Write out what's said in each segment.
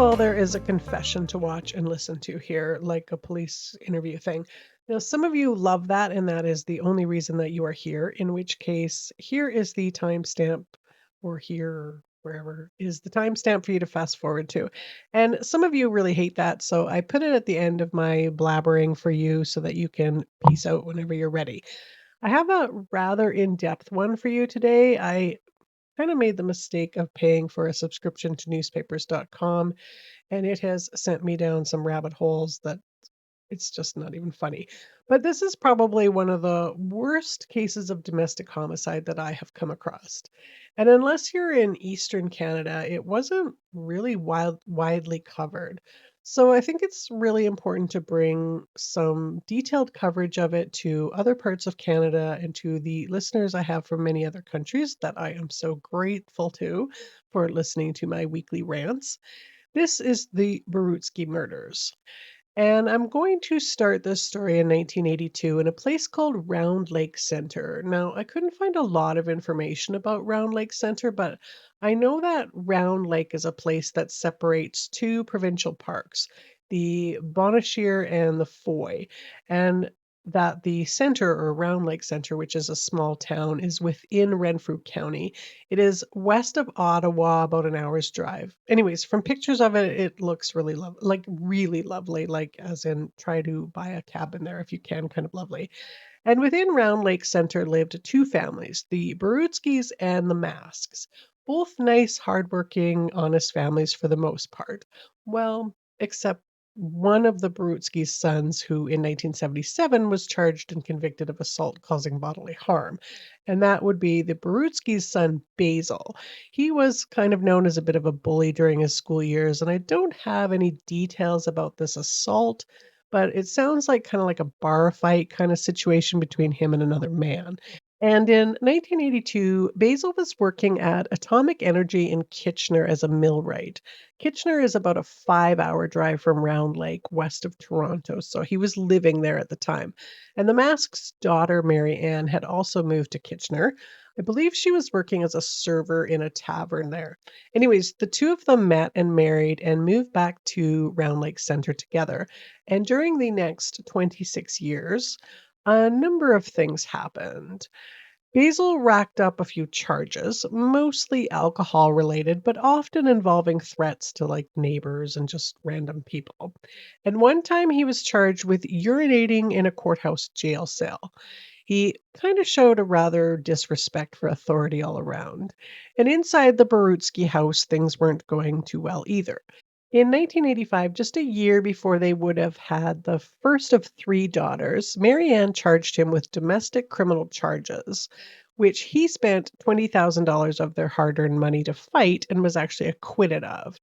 of all, there is a confession to watch and listen to here, like a police interview thing. Now, some of you love that, and that is the only reason that you are here, in which case, here is the timestamp, or here, or wherever is the timestamp for you to fast forward to. And some of you really hate that, so I put it at the end of my blabbering for you so that you can peace out whenever you're ready. I have a rather in depth one for you today. I kind of made the mistake of paying for a subscription to newspapers.com, and it has sent me down some rabbit holes that it's just not even funny. But this is probably one of the worst cases of domestic homicide that I have come across. And unless you're in Eastern Canada, it wasn't really widely covered. So I think it's really important to bring some detailed coverage of it to other parts of Canada and to the listeners I have from many other countries that I am so grateful to for listening to my weekly rants. This is the Borutski murders. And I'm going to start this story in 1982 in a place called Round Lake Center. Now, I couldn't find a lot of information about Round Lake Center, but I know that Round Lake is a place that separates two provincial parks, the Bonnechere and the Foy, and that the center, or Round Lake Center, which is a small town, is within Renfrew County. It is west of Ottawa, about an hour's drive. Anyways, from pictures of it, it looks really really lovely, like as in try to buy a cabin there if you can, kind of lovely. And within Round Lake Center lived two families, the Barutskis and the Masks. Both nice, hardworking, honest families for the most part. Well, except one of the Barutski's sons, who in 1977 was charged and convicted of assault causing bodily harm. And that would be the Barutski's son, Basil. He was kind of known as a bit of a bully during his school years, and I don't have any details about this assault, but it sounds like kind of like a bar fight kind of situation between him and another man. And in 1982, Basil was working at Atomic Energy in Kitchener as a millwright. Kitchener is about a 5-hour drive from Round Lake, west of Toronto, so he was living there at the time. And the Mask's daughter, Mary Ann, had also moved to Kitchener. I believe she was working as a server in a tavern there. Anyways, the two of them met and married and moved back to Round Lake Center together. And during the next 26 years, a number of things happened. Basil racked up a few charges, mostly alcohol related, but often involving threats to like neighbors and just random people. And one time he was charged with urinating in a courthouse jail cell. He kind of showed a rather disrespect for authority all around. And inside the Barutsky house, things weren't going too well either. In 1985, just a year before they would have had the first of three daughters, Marianne charged him with domestic criminal charges, which he spent $20,000 of their hard earned money to fight and was actually acquitted of.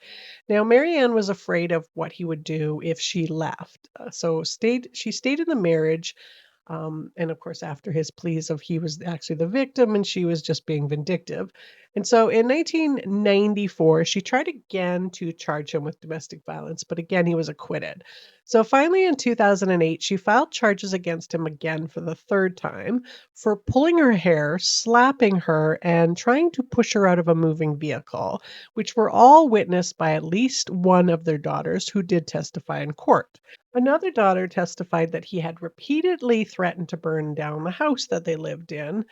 Now, Marianne was afraid of what he would do if she left. She stayed in the marriage. And of course, after his pleas of he was actually the victim and she was just being vindictive. And so in 1994, she tried again to charge him with domestic violence, but again, he was acquitted. So finally, in 2008, she filed charges against him again for the third time for pulling her hair, slapping her, and trying to push her out of a moving vehicle, which were all witnessed by at least one of their daughters who did testify in court. Another daughter testified that he had repeatedly threatened to burn down the house that they lived in,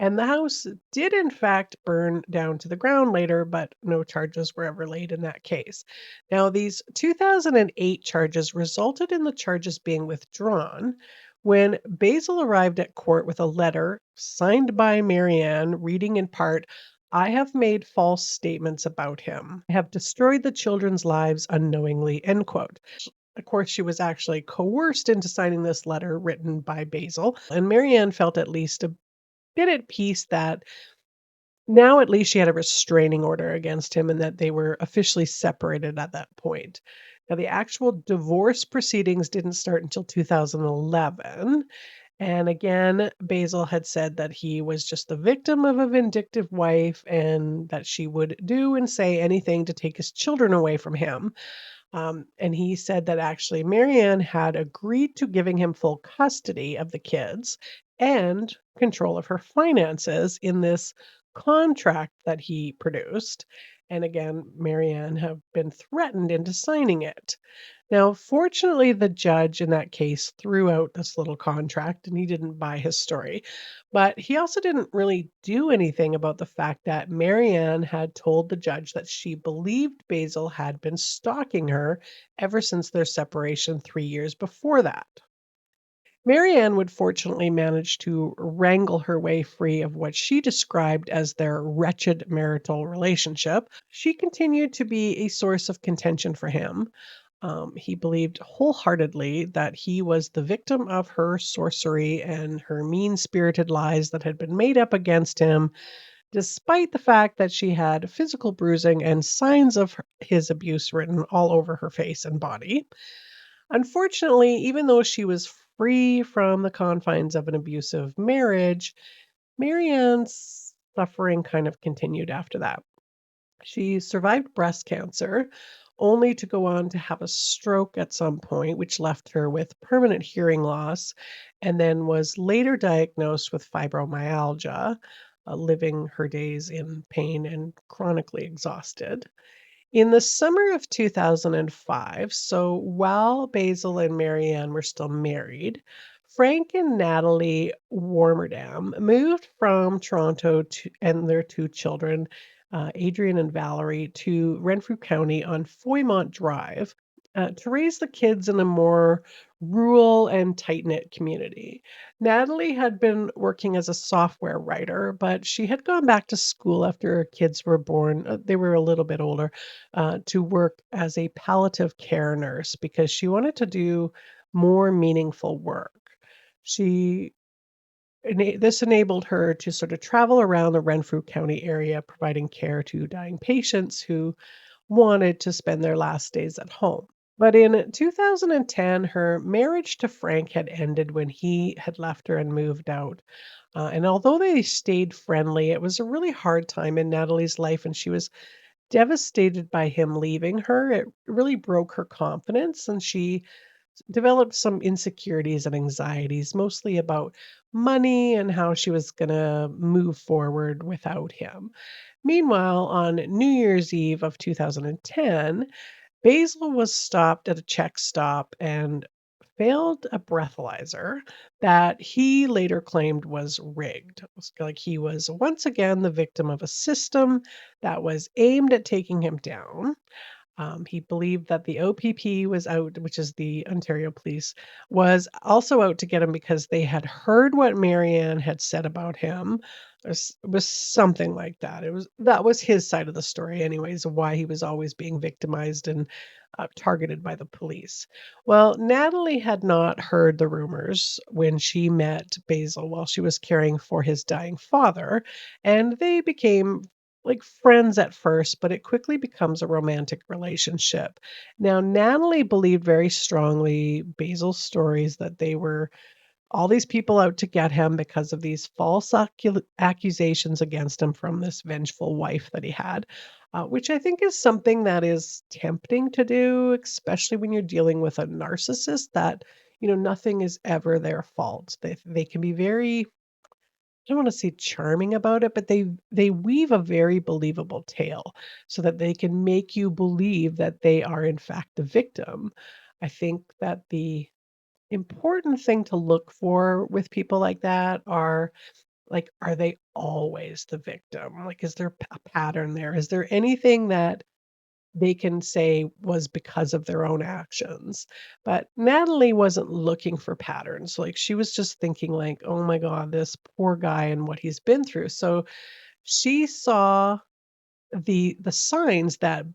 and the house did in fact burn down to the ground later, but no charges were ever laid in that case. Now, these 2008 charges resulted in the charges being withdrawn when Basil arrived at court with a letter signed by Marianne, reading in part, "I have made false statements about him. I have destroyed the children's lives unknowingly," end quote. Of course, she was actually coerced into signing this letter written by Basil, and Marianne felt at least a bit at peace that now at least she had a restraining order against him and that they were officially separated at that point. Now, the actual divorce proceedings didn't start until 2011. And again, Basil had said that he was just the victim of a vindictive wife and that she would do and say anything to take his children away from him. And he said that actually Marianne had agreed to giving him full custody of the kids and control of her finances in this contract that he produced. And again, Marianne have been threatened into signing it. Now, fortunately, the judge in that case threw out this little contract and he didn't buy his story. But he also didn't really do anything about the fact that Marianne had told the judge that she believed Basil had been stalking her ever since their separation 3 years before that. Marianne would fortunately manage to wrangle her way free of what she described as their wretched marital relationship. She continued to be a source of contention for him. He believed wholeheartedly that he was the victim of her sorcery and her mean spirited lies that had been made up against him, despite the fact that she had physical bruising and signs of his abuse written all over her face and body. Unfortunately, even though she was free from the confines of an abusive marriage, Marianne's suffering kind of continued after that. She survived breast cancer, only to go on to have a stroke at some point, which left her with permanent hearing loss, and then was later diagnosed with fibromyalgia, living her days in pain and chronically exhausted. In the summer of 2005, so while Basil and Marianne were still married, Frank and Natalie Warmerdam moved from Toronto and their two children, Adrian and Valerie, to Renfrew County on Foymont Drive to raise the kids in a more rural and tight knit community. Natalie had been working as a software writer, but she had gone back to school after her kids were born. They were a little bit older, to work as a palliative care nurse because she wanted to do more meaningful work. She this enabled her to sort of travel around the Renfrew County area, providing care to dying patients who wanted to spend their last days at home. But in 2010, her marriage to Frank had ended when he had left her and moved out. And although they stayed friendly, it was a really hard time in Natalie's life, and she was devastated by him leaving her. It really broke her confidence, and she developed some insecurities and anxieties, mostly about money and how she was going to move forward without him. Meanwhile, on New Year's Eve of 2010, Basil was stopped at a check stop and failed a breathalyzer that he later claimed was rigged. It was like he was once again the victim of a system that was aimed at taking him down. He believed that the OPP was out, which is the Ontario Police, was also out to get him because they had heard what Marianne had said about him. It was something like that. That was his side of the story, anyways, of why he was always being victimized and targeted by the police. Well, Natalie had not heard the rumors when she met Basil while she was caring for his dying father, and they became like friends at first, but it quickly becomes a romantic relationship. Now, Natalie believed very strongly Basil's stories that they were all these people out to get him because of these false accusations against him from this vengeful wife that he had, which I think is something that is tempting to do, especially when you're dealing with a narcissist that, nothing is ever their fault. They can be very, I don't want to say charming about it, but they weave a very believable tale so that they can make you believe that they are in fact the victim. I think that the important thing to look for with people like that are like, are they always the victim? Like, is there a pattern there? Is there anything that they can say was because of their own actions? But Natalie wasn't looking for patterns. Like, she was just thinking like, "Oh my god, this poor guy and what he's been through." So she saw the signs that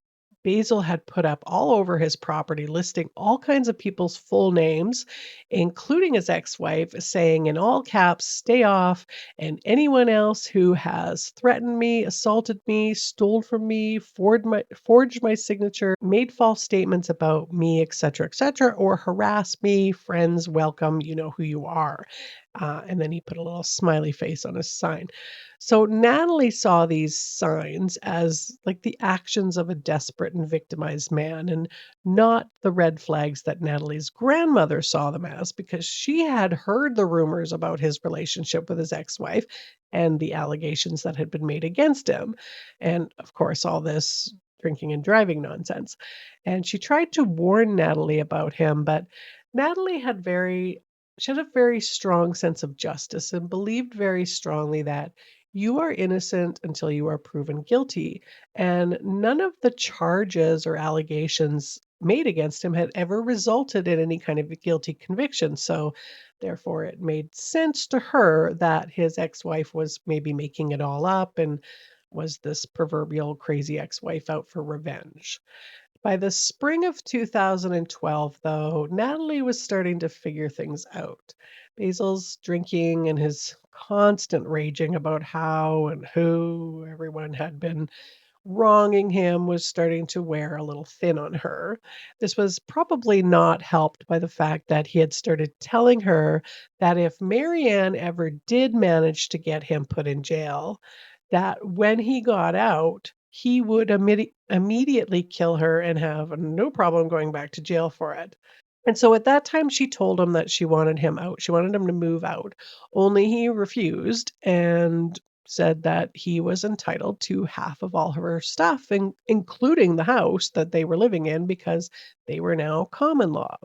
Basil had put up all over his property, listing all kinds of people's full names, including his ex-wife, saying in all caps, "Stay off," and anyone else who has threatened me, assaulted me, stole from me, forged my signature, made false statements about me, etc., etc., or harassed me, friends, welcome, you know who you are. And then he put a little smiley face on his sign. So Natalie saw these signs as like the actions of a desperate and victimized man, and not the red flags that Natalie's grandmother saw them as, because she had heard the rumors about his relationship with his ex wife and the allegations that had been made against him. And of course, all this drinking and driving nonsense. And she tried to warn Natalie about him, but Natalie had very she had a very strong sense of justice and believed very strongly that you are innocent until you are proven guilty. And none of the charges or allegations made against him had ever resulted in any kind of a guilty conviction. So, therefore, it made sense to her that his ex wife was maybe making it all up and was this proverbial crazy ex wife out for revenge. By the spring of 2012, though, Natalie was starting to figure things out. Basil's drinking and his constant raging about how and who everyone had been wronging him was starting to wear a little thin on her. This was probably not helped by the fact that he had started telling her that if Marianne ever did manage to get him put in jail, that when he got out, he would immediately kill her and have no problem going back to jail for it. And so at that time, she told him that she wanted him out. She wanted him to move out. Only he refused and said that he was entitled to half of all of her stuff, including the house that they were living in, because they were now common law.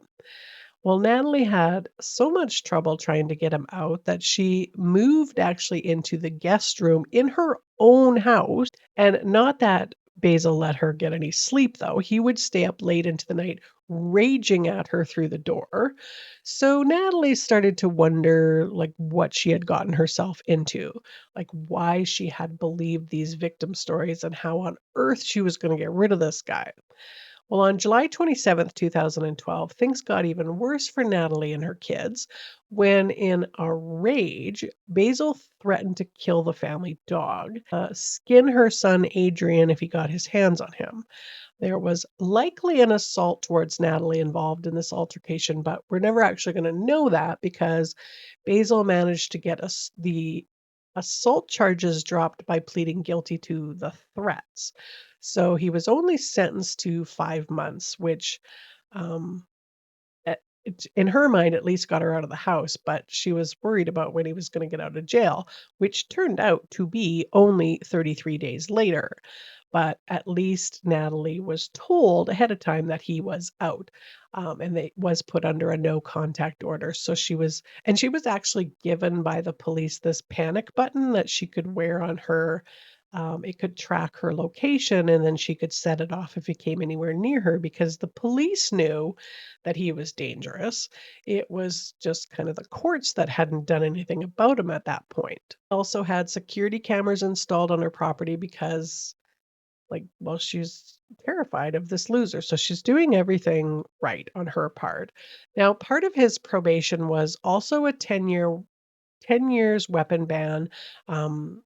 Well, Natalie had so much trouble trying to get him out that she moved actually into the guest room in her own house. And not that Basil let her get any sleep, though. He would stay up late into the night, raging at her through the door. So Natalie started to wonder, like, what she had gotten herself into, like, why she had believed these victim stories and how on earth she was going to get rid of this guy. Well, on July 27th, 2012, things got even worse for Natalie and her kids when, in a rage, Basil threatened to kill the family dog, skin her son Adrian if he got his hands on him. There was likely an assault towards Natalie involved in this altercation, but we're never actually going to know that because Basil managed to get us the assault charges dropped by pleading guilty to the threats. So he was only sentenced to 5 months, which um, in her mind at least got her out of the house, but she was worried about when he was going to get out of jail, which turned out to be only 33 days later. But at least Natalie was told ahead of time that he was out, and they was put under a no contact order. So she was actually given by the police this panic button that she could wear on her. It could track her location, and then she could set it off if he came anywhere near her, because the police knew that he was dangerous. It was just kind of the courts that hadn't done anything about him at that point. Also had security cameras installed on her property because, like, well, she's terrified of this loser. So she's doing everything right on her part. Now, part of his probation was also a 10 years weapon ban. Um,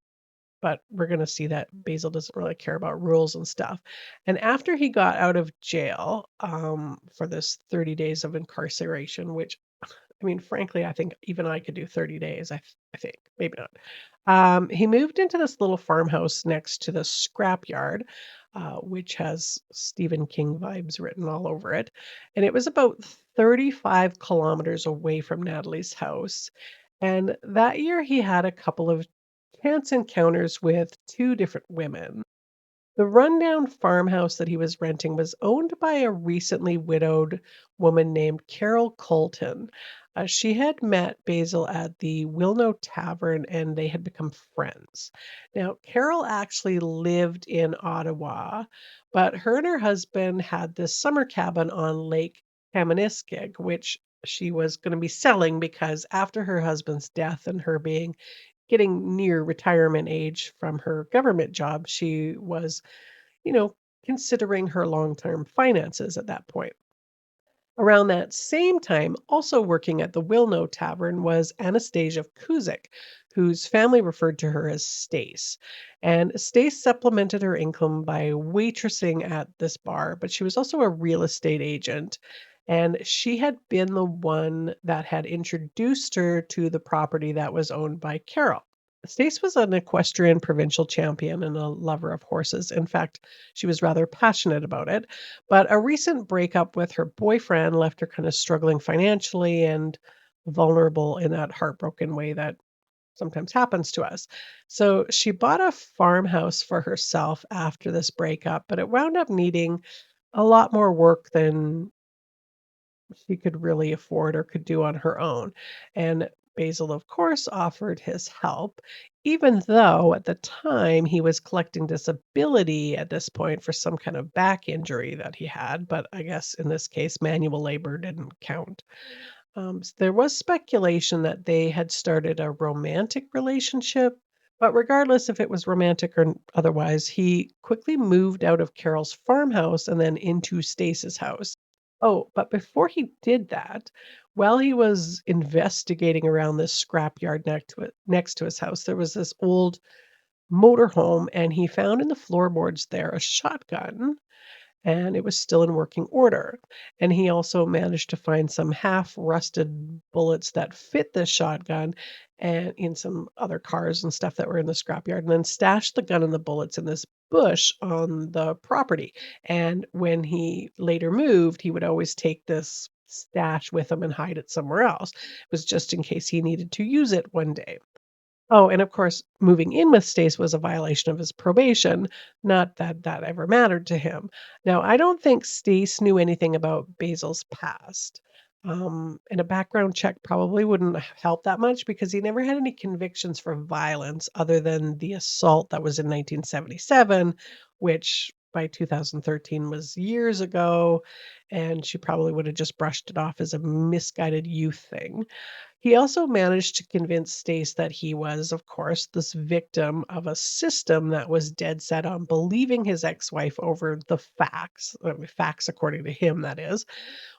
but we're going to see that Basil doesn't really care about rules and stuff. And after he got out of jail, for this 30 days of incarceration, which, I mean, frankly, I think even I could do 30 days. I think maybe not. He moved into this little farmhouse next to the scrapyard, which has Stephen King vibes written all over it. And it was about 35 kilometers away from Natalie's house. And that year, he had a couple of chance encounters with two different women. The rundown farmhouse that he was renting was owned by a recently widowed woman named Carol Culleton. She had met Basil at the Wilno Tavern and they had become friends. Now, Carol actually lived in Ottawa, but her and her husband had this summer cabin on Lake Kaministik, which she was going to be selling because after her husband's death and her being getting near retirement age from her government job, she was, you know, considering her long-term finances at that point. Around that same time, also working at the Wilno Tavern was Anastasia Kuzyk, whose family referred to her as Stace. And Stace supplemented her income by waitressing at this bar, but she was also a real estate agent. and she had been the one that had introduced her to the property that was owned by Carol. Stace was an equestrian provincial champion and a lover of horses. In fact, she was rather passionate about it. But a recent breakup with her boyfriend left her kind of struggling financially and vulnerable in that heartbroken way that sometimes happens to us. So she bought a farmhouse for herself after this breakup, but it wound up needing a lot more work than she could really afford or could do on her own. And Basil, of course, offered his help, even though at the time he was collecting disability at this point for some kind of back injury that he had. But I guess in this case, manual labor didn't count. There was speculation that they had started a romantic relationship. But regardless if it was romantic or otherwise, he quickly moved out of Carol's farmhouse and then into Stace's house. Oh, but before he did that, while he was investigating around this scrapyard next to his house, there was this old motorhome, and he found in the floorboards there a shotgun, and it was still in working order. And he also managed to find some half rusted bullets that fit this shotgun and in some other cars and stuff that were in the scrapyard, and then stashed the gun and the bullets in this bush on the property. And when he later moved, he would always take this stash with him and hide it somewhere else. It was just in case he needed to use it one day. Oh, and of course, moving in with Stace was a violation of his probation, not that that ever mattered to him. Now, I don't think Stace knew anything about Basil's past. And a background check probably wouldn't help that much because he never had any convictions for violence other than the assault that was in 1977, which by 2013 was years ago, and she probably would have just brushed it off as a misguided youth thing. He also managed to convince Stace that he was, of course, this victim of a system that was dead set on believing his ex-wife over the facts, facts according to him, that is.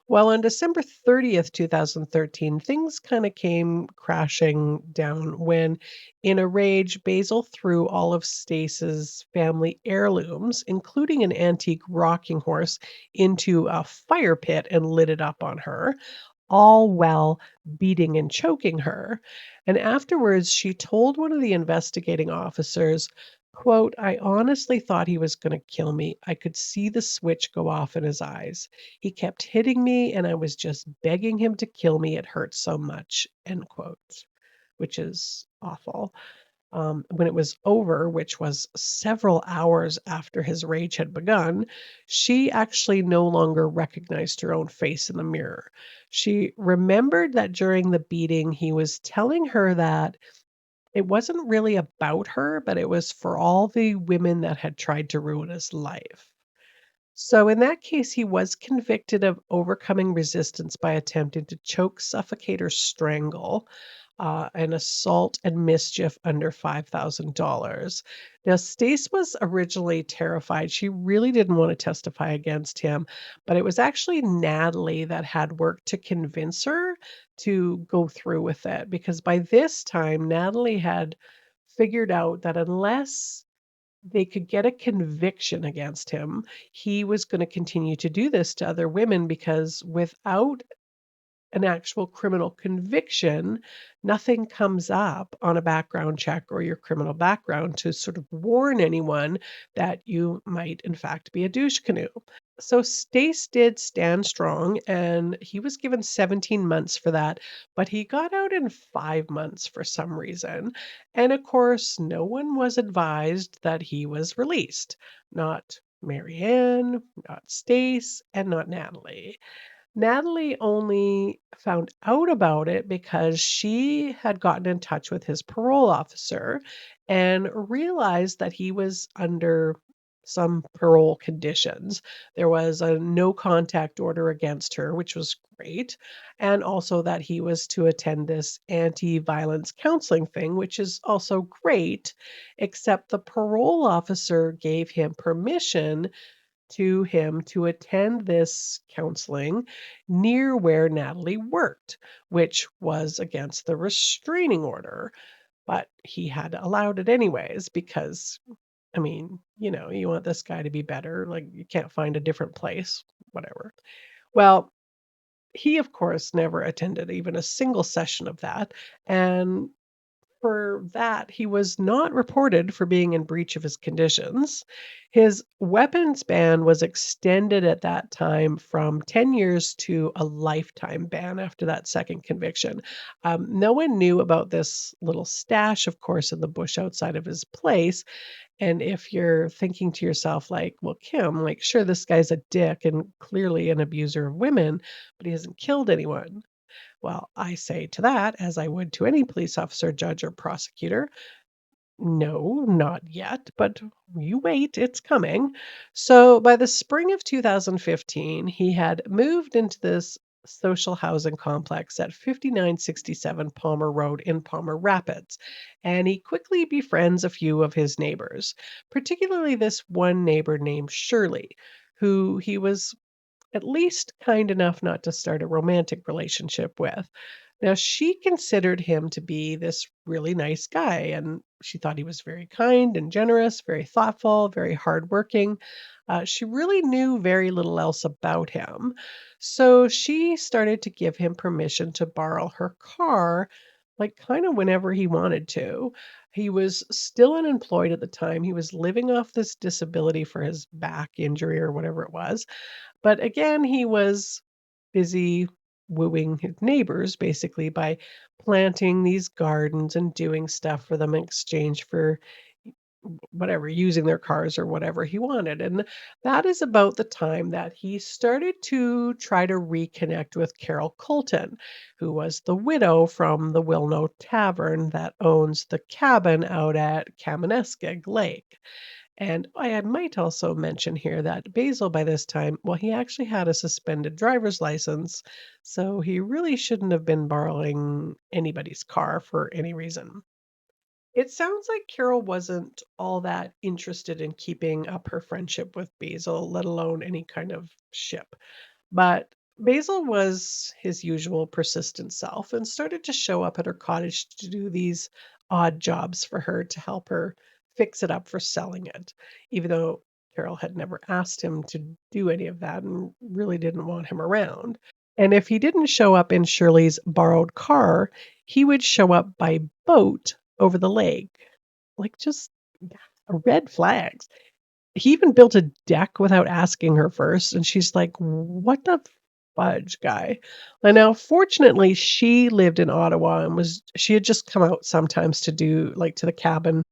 Well, on December 30th, 2013, things kind of came crashing down when, in a rage, Basil threw all of Stace's family heirlooms, including an antique rocking horse, into a fire pit and lit it up on her, all while beating and choking her. And afterwards, she told one of the investigating officers, quote, "I honestly thought he was going to kill me. I could see the switch go off in his eyes. He kept hitting me, and I was just begging him to kill me. It hurt so much," end quote, which is awful. When it was over, which was several hours after his rage had begun, she actually no longer recognized her own face in the mirror. She remembered that during the beating, he was telling her that it wasn't really about her, but it was for all the women that had tried to ruin his life. So in that case, he was convicted of overcoming resistance by attempting to choke, suffocate, or strangle, an assault and mischief under $5,000. Now, Stace was originally terrified. She really didn't want to testify against him, but it was actually Natalie that had worked to convince her to go through with it because by this time, Natalie had figured out that unless they could get a conviction against him, he was gonna continue to do this to other women because without an actual criminal conviction, nothing comes up on a background check or your criminal background to sort of warn anyone that you might, in fact, be a douche canoe. So Stace did stand strong, and he was given 17 months for that, but he got out in 5 months for some reason. And of course, no one was advised that he was released. Not Marianne, not Stace, and not Natalie. Natalie only found out about it because she had gotten in touch with his parole officer and realized that he was under some parole conditions. There was a no contact order against her, which was great, and also that he was to attend this anti-violence counseling thing, which is also great, except the parole officer gave him permission to him to attend this counseling near where Natalie worked, which was against the restraining order. But he had allowed it anyways because, I mean, you want this guy to be better. Like, you can't find a different place, whatever. Well, He, of course, never attended even a single session of that, and for that, he was not reported for being in breach of his conditions. His weapons ban was extended at that time from 10 years to a lifetime ban after that second conviction. No one knew about this little stash, of course, in the bush outside of his place. And if you're thinking to yourself, like, well, Kim, like, sure, this guy's a dick and clearly an abuser of women, but he hasn't killed anyone. Well, I say to that, as I would to any police officer, judge, or prosecutor, no, not yet, but you wait, it's coming. So by the spring of 2015, he had moved into this social housing complex at 5967 Palmer Road in Palmer Rapids, and he quickly befriends a few of his neighbors, particularly this one neighbor named Shirley, who he was at least kind enough not to start a romantic relationship with. Now, she considered him to be this really nice guy, and she thought he was very kind and generous, very thoughtful, very hardworking. She really knew very little else about him. So she started to give him permission to borrow her car, like kind of whenever he wanted to. He was still unemployed at the time. He was living off this disability for his back injury or whatever it was. But again, he was busy wooing his neighbors basically by planting these gardens and doing stuff for them in exchange for whatever, using their cars or whatever he wanted. And that is about the time that he started to try to reconnect with Carol Culleton, who was the widow from the Wilno Tavern that owns the cabin out at Kamineskeg Lake. And I might also mention here that Basil, by this time, well, he actually had a suspended driver's license, so he really shouldn't have been borrowing anybody's car for any reason. It sounds like Carol wasn't all that interested in keeping up her friendship with Basil, let alone any kind of ship. But Basil was his usual persistent self and started to show up at her cottage to do these odd jobs for her to help her fix it up for selling it, even though Carol had never asked him to do any of that and really didn't want him around. And if he didn't show up in Shirley's borrowed car, he would show up by boat over the lake. Like, just red flags. He even built a deck without asking her first, and she's like, "What the fudge, guy?" And now, fortunately, she lived in Ottawa and she had just come out sometimes to do like to the cabin,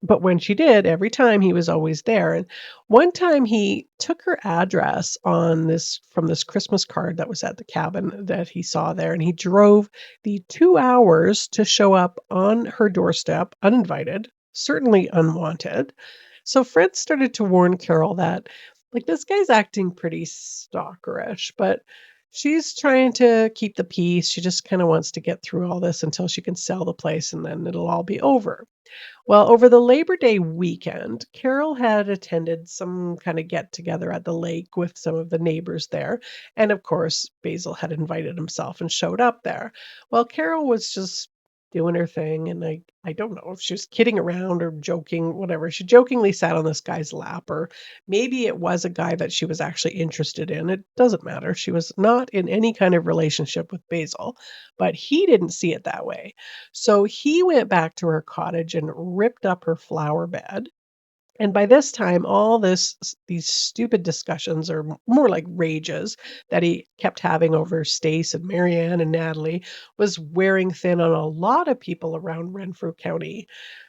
but when she did, every time he was always there. And one time he took her address on this from this Christmas card that was at the cabin that he saw there, and he drove the 2 hours to show up on her doorstep uninvited, certainly unwanted. So Fred started to warn Carol that, like, this guy's acting pretty stalkerish, but she's trying to keep the peace. She just kind of wants to get through all this until she can sell the place and then it'll all be over. Well, over the Labor Day weekend, Carol had attended some kind of get together at the lake with some of the neighbors there. And of course, Basil had invited himself and showed up there. Well, Carol was just doing her thing. And I don't know if she was kidding around or joking, whatever. She jokingly sat on this guy's lap, or maybe it was a guy that she was actually interested in. It doesn't matter. She was not in any kind of relationship with Basil, but he didn't see it that way. So he went back to her cottage and ripped up her flower bed. And by this time, all these stupid discussions, or more like rages, that he kept having over Stace and Marianne and Natalie was wearing thin on a lot of people around Renfrew County.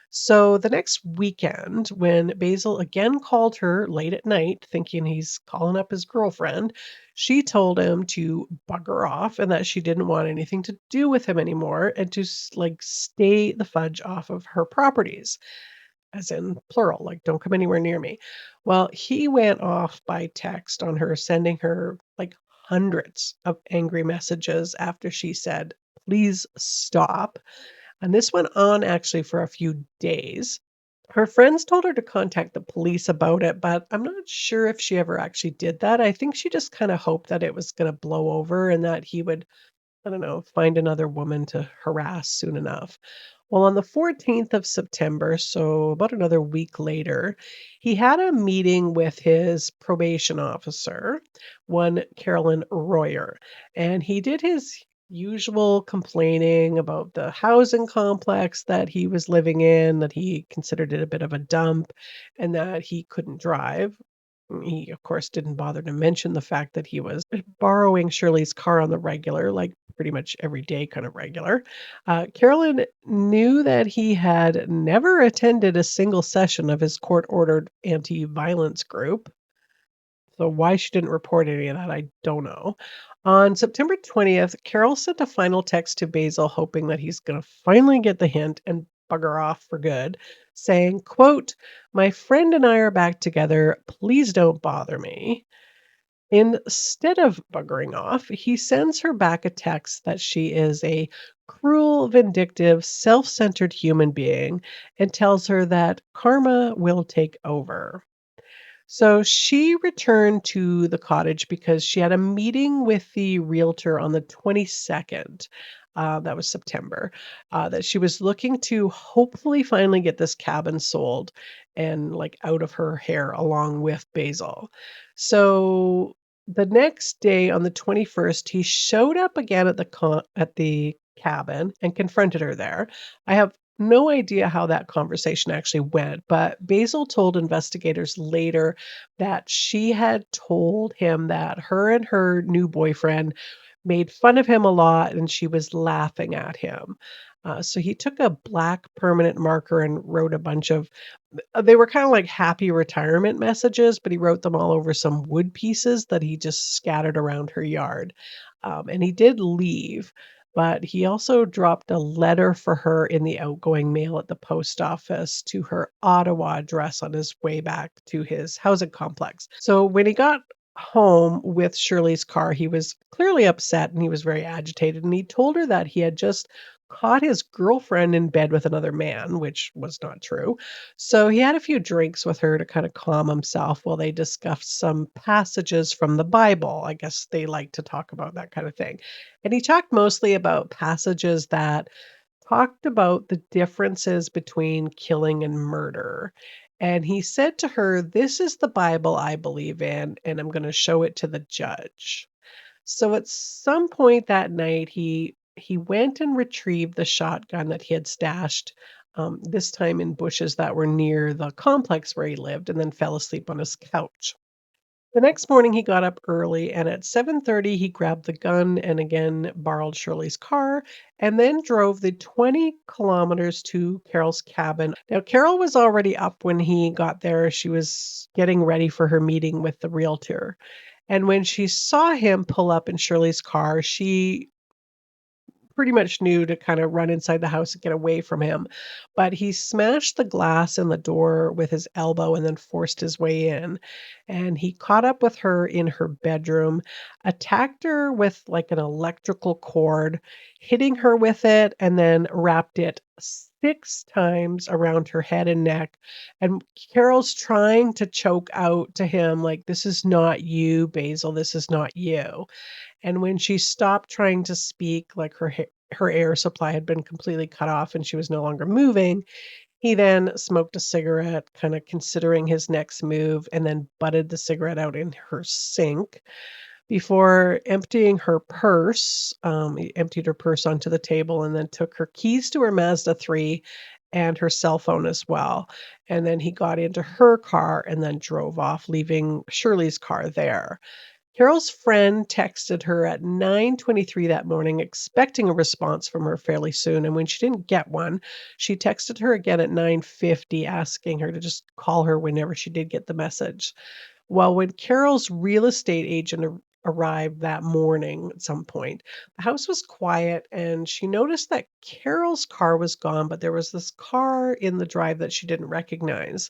So the next weekend, when Basil again called her late at night, thinking he's calling up his girlfriend, she told him to bugger off and that she didn't want anything to do with him anymore and to like stay the fudge off of her properties, as in plural, like don't come anywhere near me. Well, he went off by text on her, sending her like hundreds of angry messages after she said, "Please stop." And this went on actually for a few days. Her friends told her to contact the police about it, but I'm not sure if she ever actually did that. I think she just kind of hoped that it was going to blow over and that he would, I don't know, find another woman to harass soon enough. Well, on the 14th of September, so about another week later, he had a meeting with his probation officer, one Carolyn Royer, and he did his usual complaining about the housing complex that he was living in, that he considered it a bit of a dump, and that he couldn't drive. He, of course, didn't bother to mention the fact that he was borrowing Shirley's car on the regular, like pretty much every day, kind of regular. Carolyn knew that he had never attended a single session of his court ordered anti violence group. So, why she didn't report any of that, I don't know. On September 20th, Carol sent a final text to Basil, hoping that he's going to finally get the hint and bugger off for good, saying, quote, "My friend and I are back together. Please don't bother me." Instead of buggering off, he sends her back a text that she is a cruel, vindictive, self centered human being and tells her that karma will take over. So she returned to the cottage because she had a meeting with the realtor on the 22nd. That was September. That she was looking to hopefully finally get this cabin sold and like out of her hair along with Basil. So the next day on the 21st, he showed up again at the cabin and confronted her there. I have no idea how that conversation actually went, but Basil told investigators later that she had told him that her and her new boyfriend made fun of him a lot and she was laughing at him. So he took a black permanent marker and wrote a bunch of, they were kind of like happy retirement messages, but he wrote them all over some wood pieces that he just scattered around her yard. And he did leave, but he also dropped a letter for her in the outgoing mail at the post office to her Ottawa address on his way back to his housing complex. So when he got home with Shirley's car, he was clearly upset and he was very agitated. And he told her that he had just caught his girlfriend in bed with another man, which was not true. So he had a few drinks with her to kind of calm himself while they discussed some passages from the Bible. I guess they like to talk about that kind of thing. And he talked mostly about passages that talked about the differences between killing and murder. And he said to her, "This is the Bible I believe in, and I'm going to show it to the judge." So at some point that night, he went and retrieved the shotgun that he had stashed, this time in bushes that were near the complex where he lived, and then fell asleep on his couch. The next morning, he got up early, and at 7:30, he grabbed the gun and again borrowed Shirley's car, and then drove the 20 kilometers to Carol's cabin. Now, Carol was already up when he got there. She was getting ready for her meeting with the realtor. And when she saw him pull up in Shirley's car, she pretty much knew to kind of run inside the house and get away from him. But he smashed the glass in the door with his elbow and then forced his way in. And he caught up with her in her bedroom, attacked her with like an electrical cord, hitting her with it, and then wrapped it 6 times around her head and neck. And Carol's trying to choke out to him, like, "This is not you, Basil. This is not you." And when she stopped trying to speak, like her air supply had been completely cut off and she was no longer moving, he then smoked a cigarette, kind of considering his next move, and then butted the cigarette out in her sink before emptying her purse. He emptied her purse onto the table and then took her keys to her Mazda 3 and her cell phone as well. And then he got into her car and then drove off, leaving Shirley's car there. Carol's friend texted her at 9:23 that morning, expecting a response from her fairly soon, and when she didn't get one, she texted her again at 9:50, asking her to just call her whenever she did get the message. Well, when Carol's real estate agent arrived that morning at some point, the house was quiet, and she noticed that Carol's car was gone, but there was this car in the drive that she didn't recognize.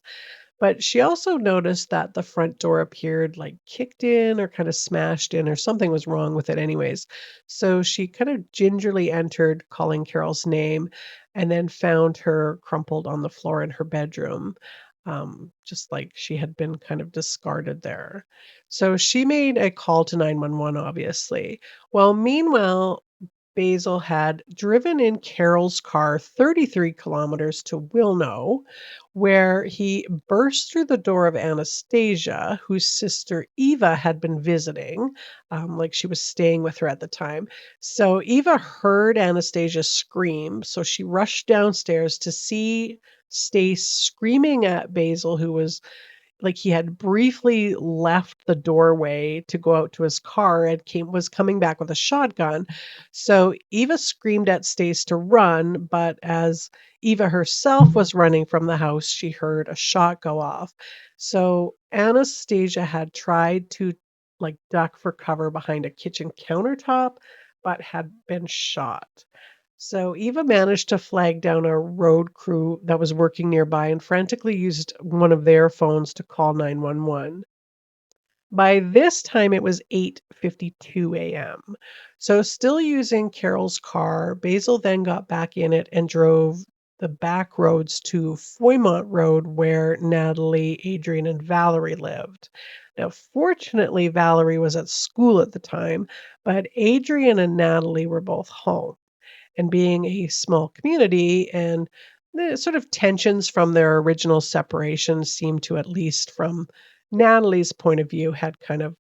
But she also noticed that the front door appeared like kicked in or kind of smashed in, or something was wrong with it, anyways. So she kind of gingerly entered, calling Carol's name, and then found her crumpled on the floor in her bedroom, just like she had been kind of discarded there. So she made a call to 911, obviously. Well, meanwhile, Basil had driven in Carol's car 33 kilometers to Wilno, where he burst through the door of Anastasia, whose sister Eva had been visiting, like she was staying with her at the time. So Eva heard Anastasia scream, so she rushed downstairs to see Stace screaming at Basil, who was like, he had briefly left the doorway to go out to his car and was coming back with a shotgun. So Eva screamed at Stace to run, but as Eva herself was running from the house, she heard a shot go off. So Anastasia had tried to like duck for cover behind a kitchen countertop, but had been shot. So Eva managed to flag down a road crew that was working nearby and frantically used one of their phones to call 911. By this time, it was 8:52 a.m. So still using Carol's car, Basil then got back in it and drove the back roads to Foymont Road where Natalie, Adrian, and Valerie lived. Now, fortunately, Valerie was at school at the time, but Adrian and Natalie were both home, and being a small community and the sort of tensions from their original separation seemed to, at least from Natalie's point of view, had kind of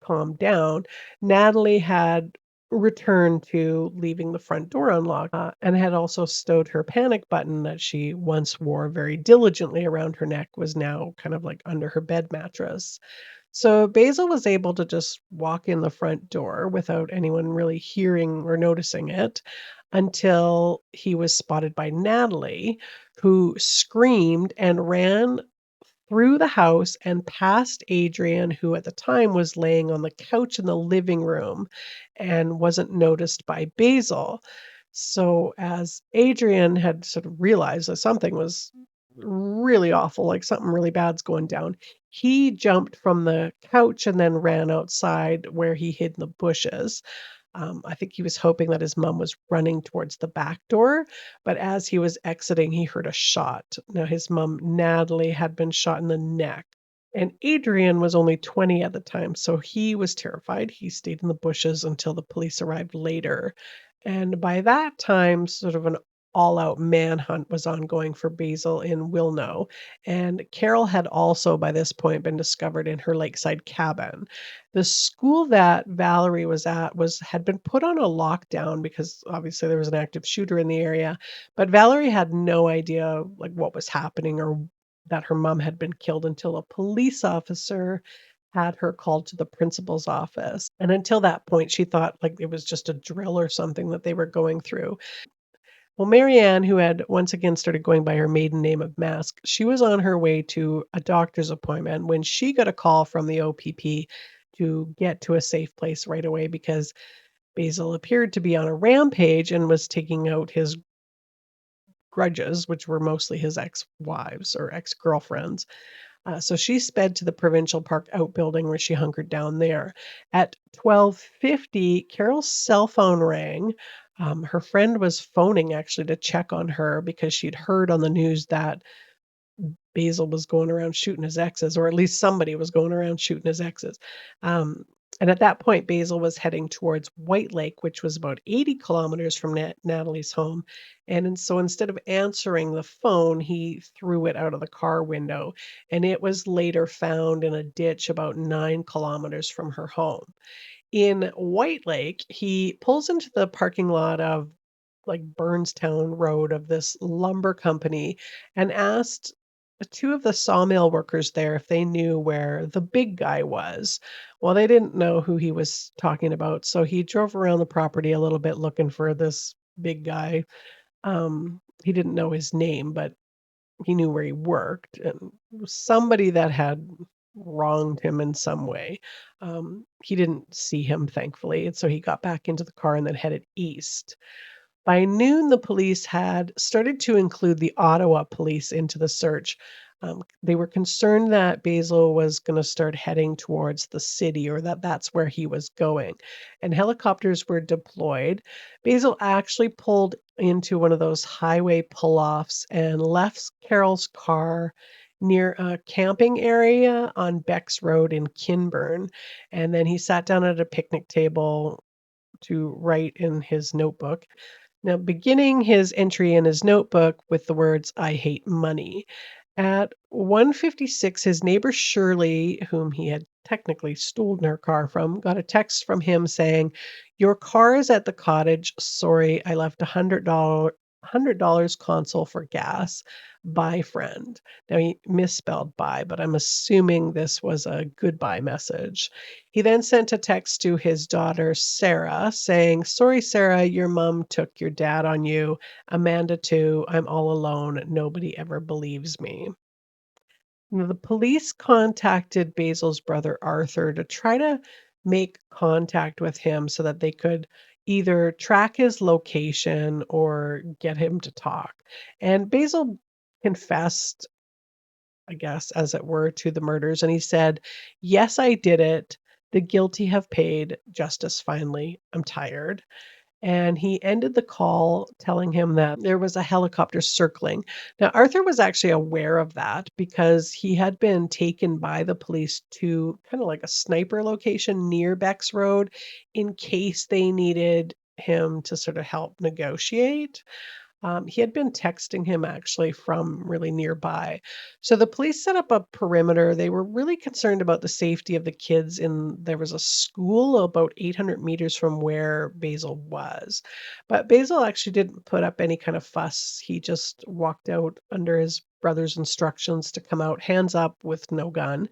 calmed down. Natalie had returned to leaving the front door unlocked, and had also stowed her panic button that she once wore very diligently around her neck was now kind of like under her bed mattress. So Basil was able to just walk in the front door without anyone really hearing or noticing it until he was spotted by Natalie, who screamed and ran through the house and past Adrian, who at the time was laying on the couch in the living room and wasn't noticed by Basil. So, as Adrian had sort of realized that something was really awful, like something really bad's going down, he jumped from the couch and then ran outside where he hid in the bushes. I think he was hoping that his mom was running towards the back door, but as he was exiting, he heard a shot. Now, his mom, Natalie, had been shot in the neck, and Adrian was only 20 at the time, so he was terrified. He stayed in the bushes until the police arrived later. And by that time, sort of an all out manhunt was ongoing for Basil in Wilno. And Carol had also, by this point, been discovered in her lakeside cabin. The school that Valerie was at had been put on a lockdown because obviously there was an active shooter in the area, but Valerie had no idea like what was happening or that her mom had been killed until a police officer had her called to the principal's office. And until that point, she thought like it was just a drill or something that they were going through. Well, Marianne, who had once again started going by her maiden name of Mask, she was on her way to a doctor's appointment when she got a call from the OPP to get to a safe place right away because Basil appeared to be on a rampage and was taking out his grudges, which were mostly his ex-wives or ex-girlfriends. So she sped to the provincial park outbuilding where she hunkered down there. At 12:50, Carol's cell phone rang. Her friend was phoning actually to check on her because she'd heard on the news that Basil was going around shooting his exes, or at least somebody was going around shooting his exes. Um, and at that point, Basil was heading towards White Lake, which was about 80 kilometers from Natalie's home. So instead of answering the phone, he threw it out of the car window. And it was later found in a ditch about 9 kilometers from her home. In White Lake, he pulls into the parking lot of like Burnstown Road of this lumber company and asked two of the sawmill workers there if they knew where the big guy was. Well, they didn't know who he was talking about, so he drove around the property a little bit looking for this big guy. He didn't know his name, but he knew where he worked, and it was somebody that had wronged him in some way. He didn't see him, thankfully, and so he got back into the car and then headed east. By noon, the police had started to include the Ottawa police into the search. They were concerned that Basil was going to start heading towards the city or that that's where he was going. And helicopters were deployed. Basil actually pulled into one of those highway pull offs and left Carol's car near a camping area on Beck's Road in Kinburn. And then he sat down at a picnic table to write in his notebook. Now, beginning his entry in his notebook with the words, "I hate money." At 1:56, his neighbor Shirley, whom he had technically stolen her car from, got a text from him saying, "Your car is at the cottage. Sorry, I left $100 console for gas. Bye, friend." Now he misspelled bye, but I'm assuming this was a goodbye message. He then sent a text to his daughter Sarah saying, "Sorry, Sarah, your mom took your dad on you. Amanda too. I'm all alone. Nobody ever believes me." Now, the police contacted Basil's brother Arthur to try to make contact with him so that they could either track his location or get him to talk. And Basil confessed, I guess, as it were, to the murders. And he said, "Yes, I did it. The guilty have paid. Justice finally. I'm tired." And he ended the call telling him that there was a helicopter circling. Now, Arthur was actually aware of that because he had been taken by the police to kind of like a sniper location near Beck's Road in case they needed him to sort of help negotiate. He had been texting him actually from really nearby. So the police set up a perimeter. They were really concerned about the safety of the kids. There was a school about 800 meters from where Basil was. But Basil actually didn't put up any kind of fuss. He just walked out under his brother's instructions to come out hands up with no gun.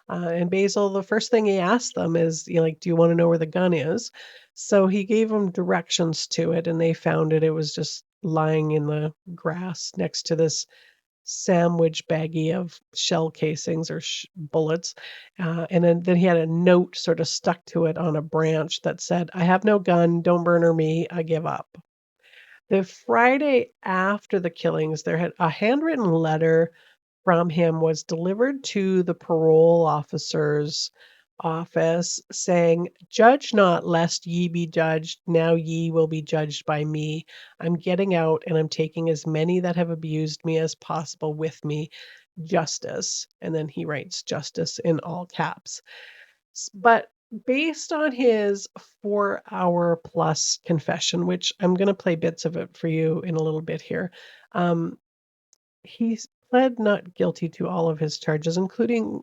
And Basil, the first thing he asked them is, like, "Do you want to know where the gun is?" So he gave them directions to it, and they found it. It was just lying in the grass next to this sandwich baggie of shell casings or bullets. And then he had a note sort of stuck to it on a branch that said, "I have no gun. Don't murder me. I give up." The Friday after the killings, there had a handwritten letter from him was delivered to the parole officer's office saying, "Judge not, lest ye be judged. Now ye will be judged by me. I'm getting out and I'm taking as many that have abused me as possible with me. Justice." And then he writes justice in all caps. But based on his 4-hour plus confession, which I'm going to play bits of it for you in a little bit here, um, he's pled not guilty to all of his charges, including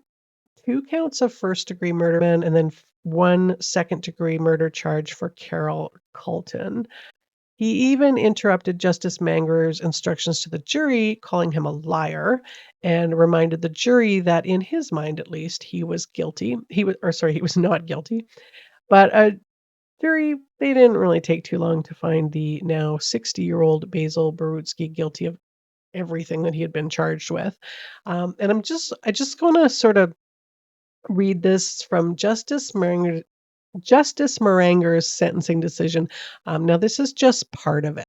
2 counts of first-degree murder and then 1 second-degree murder charge for Carol Culleton. He even interrupted Justice Manger's instructions to the jury, calling him a liar, and reminded the jury that in his mind, at least, he was guilty. He was not guilty. But a jury, they didn't really take too long to find the now 60-year-old Basil Borutski guilty of everything that he had been charged with. And I just want to sort of read this from Justice Maranger's sentencing decision. Now, this is just part of it.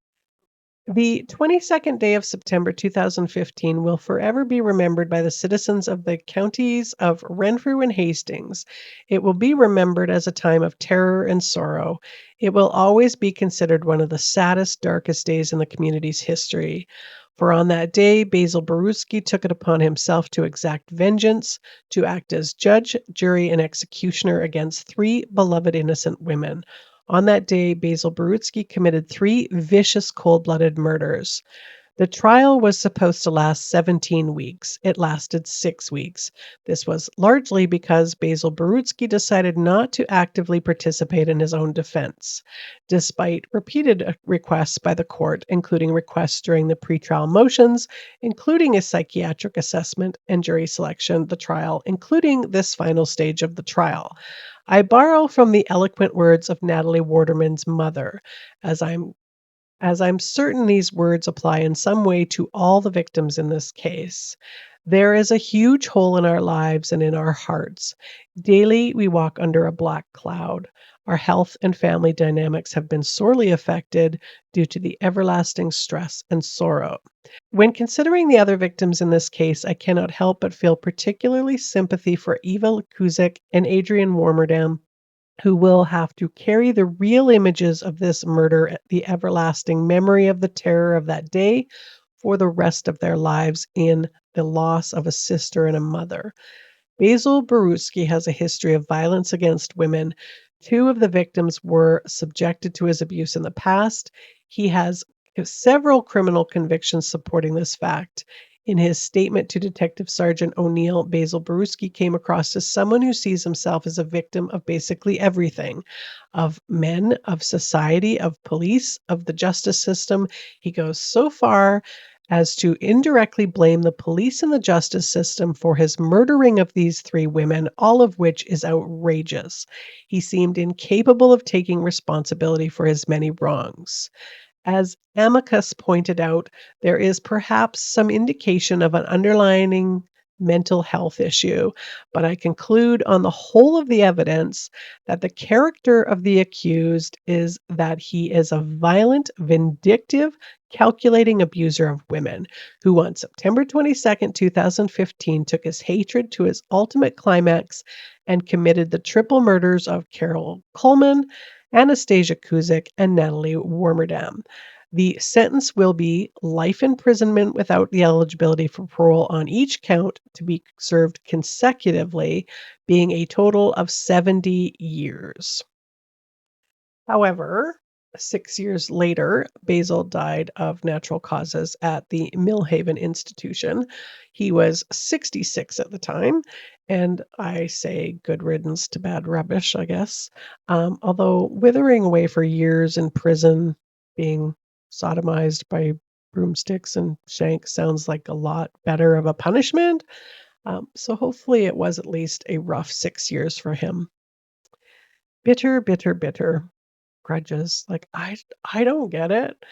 The 22nd day of September 2015 will forever be remembered by the citizens of the counties of Renfrew and Hastings. It will be remembered as a time of terror and sorrow. It will always be considered one of the saddest, darkest days in the community's history. For on that day, Basil Borutski took it upon himself to exact vengeance, to act as judge, jury, and executioner against 3 beloved innocent women. On that day, Basil Borutski committed 3 vicious cold-blooded murders. The trial was supposed to last 17 weeks. It lasted 6 weeks. This was largely because Basil Borutski decided not to actively participate in his own defense. Despite repeated requests by the court, including requests during the pretrial motions, including a psychiatric assessment and jury selection, the trial, including this final stage of the trial. I borrow from the eloquent words of Nathalie Warmerdam's mother, as I'm certain these words apply in some way to all the victims in this case. There is a huge hole in our lives and in our hearts. Daily we walk under a black cloud. Our health and family dynamics have been sorely affected due to the everlasting stress and sorrow. When considering the other victims in this case, I cannot help but feel particularly sympathy for Eva Kuzyk and Adrian Warmerdam, who will have to carry the real images of this murder, the everlasting memory of the terror of that day for the rest of their lives in the loss of a sister and a mother. Basil Borutski has a history of violence against women, Two of the victims were subjected to his abuse in the past. He has several criminal convictions supporting this fact. In his statement to Detective Sergeant O'Neill, Basil Borutski came across as someone who sees himself as a victim of basically everything, of men, of society, of police, of the justice system. He goes so far as to indirectly blame the police and the justice system for his murdering of these three women, all of which is outrageous. He seemed incapable of taking responsibility for his many wrongs. As Amicus pointed out, there is perhaps some indication of an underlying mental health issue, but I conclude on the whole of the evidence that the character of the accused is that he is a violent, vindictive, calculating abuser of women who on September 22nd, 2015 took his hatred to his ultimate climax and committed the triple murders of Carol Coleman, Anastasia Kuzyk, and Nathalie Warmerdam. The sentence will be life imprisonment without the eligibility for parole on each count to be served consecutively, being a total of 70 years. However, 6 years later, Basil died of natural causes at the Millhaven Institution. He was 66 at the time, and I say good riddance to bad rubbish, I guess. Although withering away for years in prison, being sodomized by broomsticks and shanks sounds like a lot better of a punishment. So hopefully it was at least a rough 6 years for him. Bitter, bitter, bitter. Grudges. Like, I don't get it.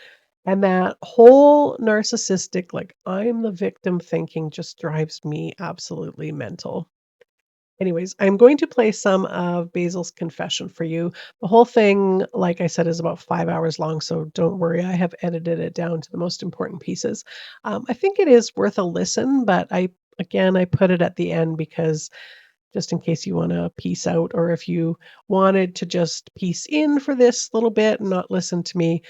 And that whole narcissistic, like, I'm the victim thinking just drives me absolutely mental. Anyways, I'm going to play some of Basil's confession for you. The whole thing, like I said, is about 5 hours long, so don't worry. I have edited it down to the most important pieces. I think it is worth a listen, but I put it at the end because just in case you want to piece out, or if you wanted to just piece in for this little bit and not listen to me.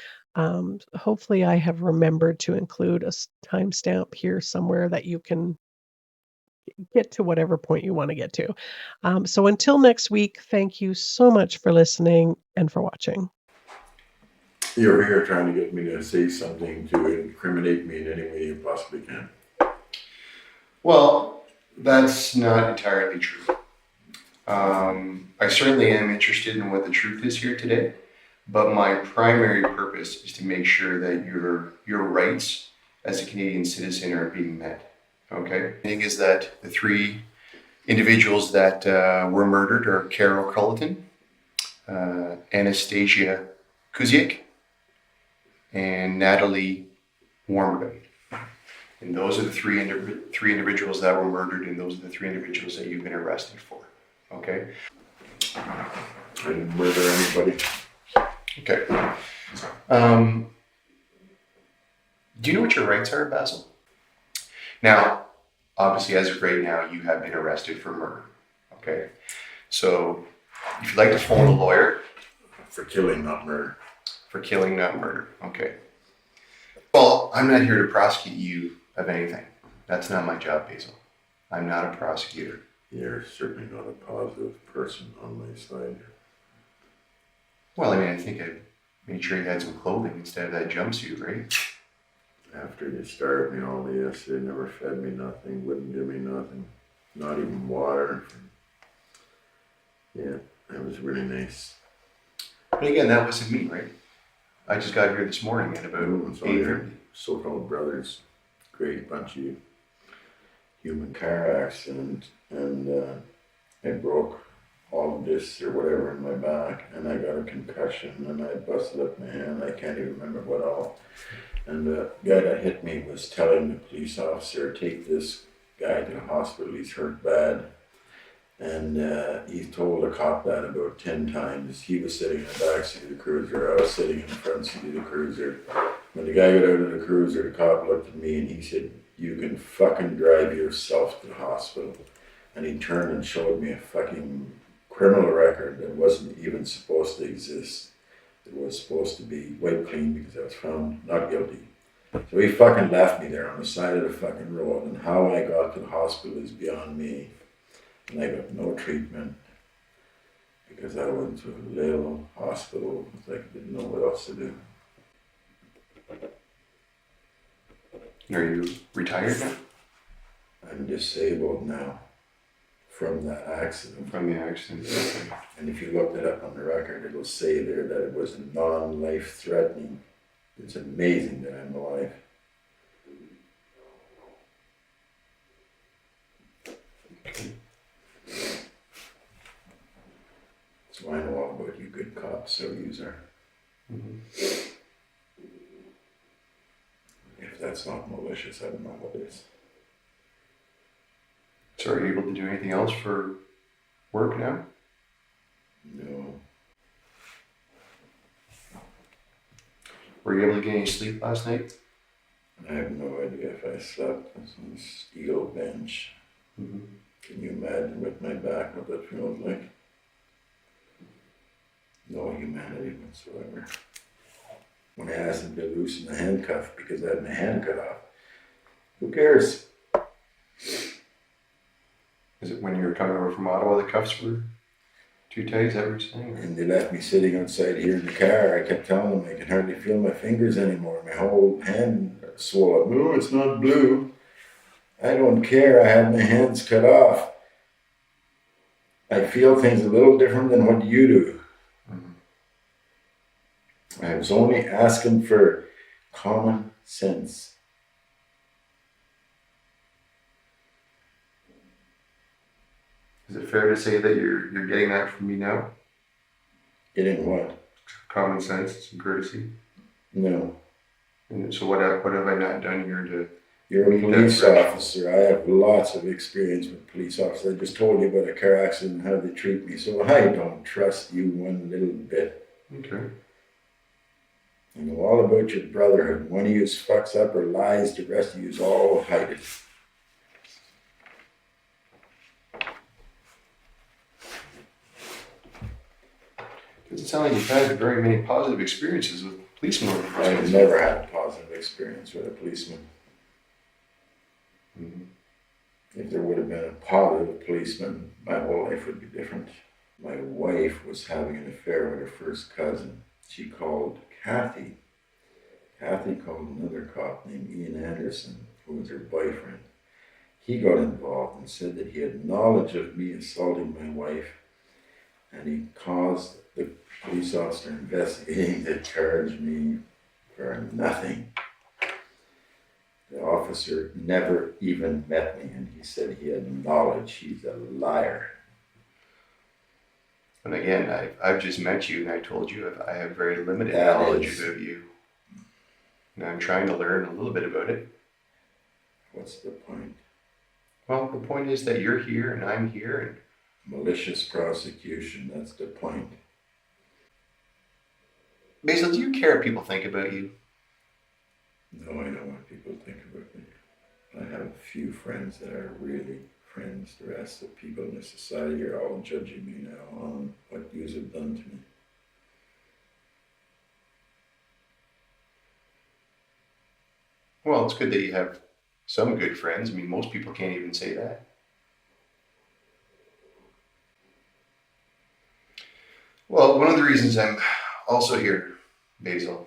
Hopefully, I have remembered to include a timestamp here somewhere that you can get to whatever point you want to get to. So until next week, thank you so much for listening and for watching. You're here trying to get me to say something to incriminate me in any way you possibly can. Well, that's not entirely true. I certainly am interested in what the truth is here today, but my primary purpose is to make sure that your rights as a Canadian citizen are being met. Okay? The thing is that the three individuals that were murdered are Carol Culleton, Anastasia Kuzyk, and Nathalie Warmerdam. And those are the three individuals that were murdered, and those are the three individuals that you've been arrested for. Okay? I didn't murder anybody. Okay. Do you know what your rights are, Basil? Now, obviously, as of right now, you have been arrested for murder. Okay? So, if you'd like to phone a lawyer. For killing, not murder. For killing, not murder. Okay. Well, I'm not here to prosecute you of anything. That's not my job, Basil. I'm not a prosecutor. You're certainly not a positive person on my side. Well, I mean, I think I made sure you had some clothing instead of that jumpsuit, right? After you starved me all day yesterday, never fed me nothing, wouldn't give me nothing, not even water. Yeah, that was really nice. But again, that wasn't me, right? I just got here this morning at about 8:30. So-called brothers, great bunch of human car accident, and I broke all of this or whatever in my back, and I got a concussion, and I busted up my hand. I can't even remember what all. And the guy that hit me was telling the police officer, take this guy to the hospital, he's hurt bad. And he told the cop that about 10 times. He was sitting in the back seat of the cruiser, I was sitting in the front seat of the cruiser. When the guy got out of the cruiser, the cop looked at me and he said, you can fucking drive yourself to the hospital. And he turned and showed me a fucking criminal record that wasn't even supposed to exist. It was supposed to be wiped clean because I was found not guilty. So he fucking left me there on the side of the fucking road, and how I got to the hospital is beyond me. And I got no treatment. because I went to a little hospital. It's like I didn't know what else to do. Are you retired now? I'm disabled now from that accident. From the accident? Okay. And if you look it up on the record, it'll say there that it was non-life threatening. It's amazing that I'm alive. So I know all about you good cops, so user. Mm-hmm. If that's not malicious, I don't know what is. So are you able to do anything else for work now? No. Were you able to get any sleep last night? I have no idea if I slept on some steel bench. Mm-hmm. Can you imagine with my back what that feels like? No humanity whatsoever. When I asked him to loosen the handcuff because I had my hand cut off, who cares? Is it when you were coming over from Ottawa the cuffs were too tight? Is that what you're saying? And they left me sitting outside here in the car. I kept telling them I can hardly feel my fingers anymore. My whole hand swelled up. No, it's not blue. I don't care. I had my hands cut off. I feel things a little different than what you do. Mm-hmm. I was only asking for common sense. Is it fair to say that you're getting that from me now? Getting what? Common sense and courtesy? No. And so what have I not done here to... You're a police officer. I have lots of experience with police officers. I just told you about a car accident and how they treat me, so I don't trust you one little bit. Okay. I know all about your brotherhood. One of you fucks up or lies, the rest of you all hide it. Doesn't sound like you've had very many positive experiences with policemen. I've never had a positive experience with a policeman. Mm-hmm. If there would have been a positive policeman, my whole life would be different. My wife was having an affair with her first cousin. She called Kathy. Kathy called another cop named Ian Anderson, who was her boyfriend. He got involved and said that he had knowledge of me assaulting my wife, and he caused the police officer investigating to charge me for nothing. The officer never even met me, and he said he had knowledge. He's a liar. And again, I've just met you, and I told you I have very limited knowledge about you. And I'm trying to learn a little bit about it. What's the point? Well, the point is that you're here, and I'm here, and malicious prosecution, that's the point. Basil, do you care what people think about you? No, I don't want people to think about me. I have a few friends that are really friends. The rest of the people in the society are all judging me now on what yous have done to me. Well, it's good that you have some good friends. I mean, most people can't even say that. Well, one of the reasons I'm also here, Basil,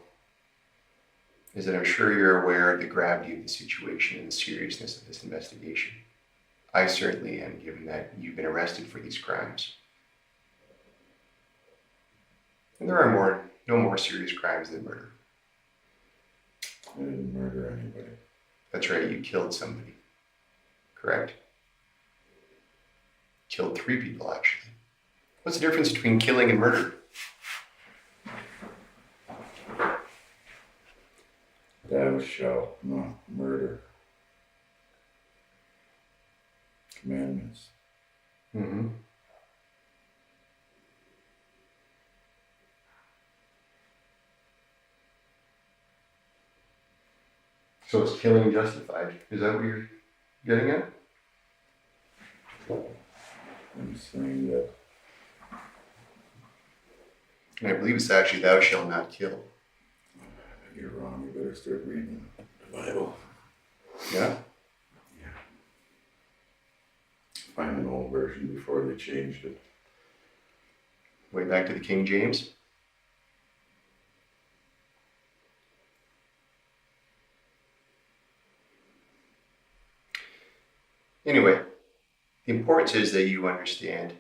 is that I'm sure you're aware of the gravity of the situation and the seriousness of this investigation. I certainly am, given that you've been arrested for these crimes. And there are no more serious crimes than murder. I didn't murder anybody. That's right, you killed somebody. Correct? Killed 3 people, actually. What's the difference between killing and murder? Thou shalt not murder. Commandments. Mm-hmm. So is killing justified? Is that what you're getting at? I'm saying that. And I believe it's actually thou shalt not kill. You're wrong. You better start reading the Bible. Yeah? Yeah. Find an old version before they changed it. Way back to the King James. Anyway, the importance is that you understand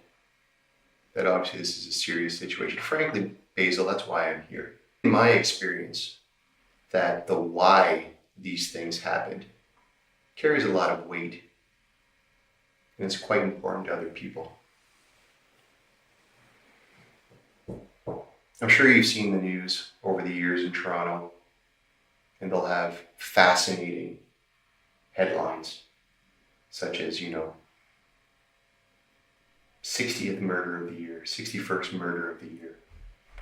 that obviously this is a serious situation. Frankly, Basil, that's why I'm here. In my experience, that the why these things happened carries a lot of weight, and it's quite important to other people. I'm sure you've seen the news over the years in Toronto, and they'll have fascinating headlines, such as, 60th murder of the year, 61st murder of the year.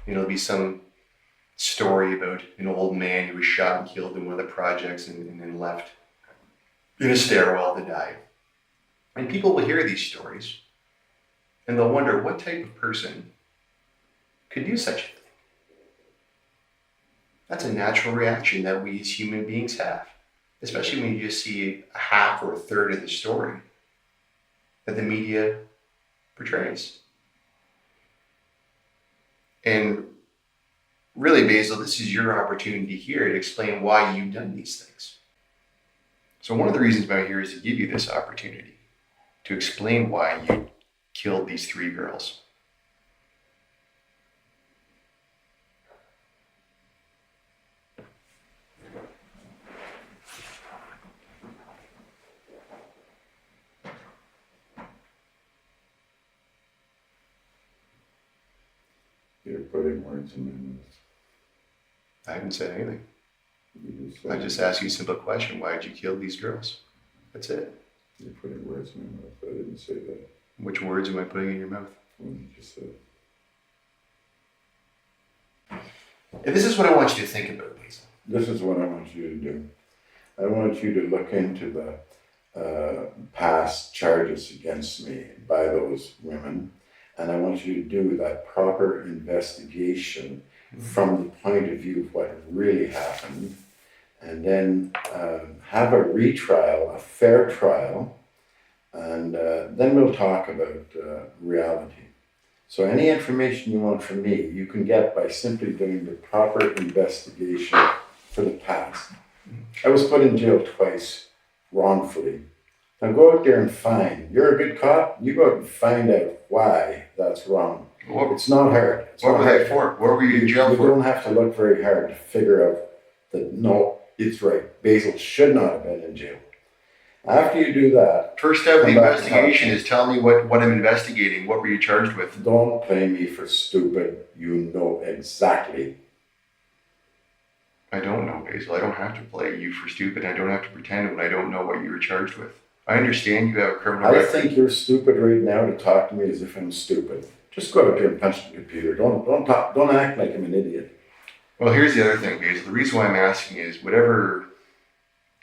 There'll be some story about an old man who was shot and killed in one of the projects and then left in a stairwell to die. And people will hear these stories and they'll wonder what type of person could do such a thing. That's a natural reaction that we as human beings have, especially when you just see a half or a third of the story that the media portrays. And really, Basil, this is your opportunity here to explain why you've done these things. So one of the reasons why I'm here is to give you this opportunity to explain why you killed these 3 girls. You're putting words in my mouth. I haven't said anything. You just I just asked you a simple question. Why did you kill these girls? That's it. You're putting words in my mouth. I didn't say that. Which words am I putting in your mouth? What you just said. And this is what I want you to think about, Basil. This is what I want you to do. I want you to look into the past charges against me by those women, and I want you to do that proper investigation from the point of view of what really happened, and then have a retrial, a fair trial, and then we'll talk about reality. So any information you want from me, you can get by simply doing the proper investigation for the past. I was put in jail twice, wrongfully. Now go out there and find. You're a good cop, you go out and find out why that's wrong. It's not hard. What were they for? What were you in jail for? You don't have to look very hard to figure out that, no, it's right. Basil should not have been in jail. After you do that... First step of the investigation is tell me what I'm investigating. What were you charged with? Don't play me for stupid. You know exactly. I don't know, Basil. I don't have to play you for stupid. I don't have to pretend when I don't know what you were charged with. I understand you have a criminal record. I think you're stupid right now to talk to me as if I'm stupid. Just go out there and punch the computer. Don't act like I'm an idiot. Well, here's the other thing, Basil. The reason why I'm asking is whatever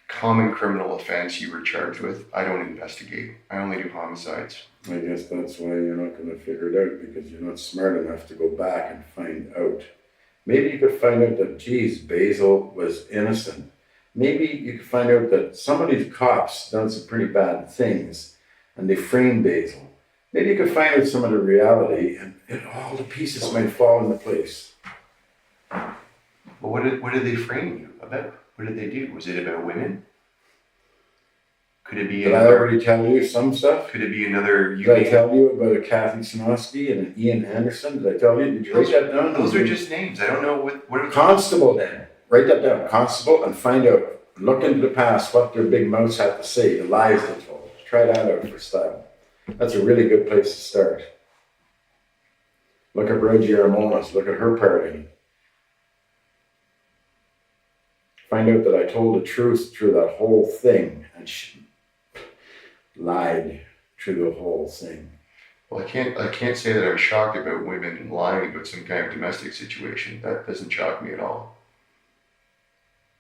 common criminal offense you were charged with, I don't investigate. I only do homicides. I guess that's why you're not going to figure it out, because you're not smart enough to go back and find out. Maybe you could find out that, geez, Basil was innocent. Maybe you could find out that some of these cops done some pretty bad things and they framed Basil. Maybe you could find out some of the reality and all the pieces might fall into place. But what did they frame you about? What did they do? Was it about women? Could it be Did I already tell you some stuff? Could it be another... Did I tell you about a Kathy Sinosky and an Ian Anderson? Did I tell you? Did you write that down? Those are just names. I don't know what Constable then. Write that down. Constable, and find out. Look into the past, what their big mouths had to say, the lies they told. Try that out for style. That's a really good place to start. Look at Reggie Armonas. Look at her party. Find out that I told the truth through that whole thing, and she lied through the whole thing. Well, I can't say that I'm shocked about women lying about some kind of domestic situation. That doesn't shock me at all.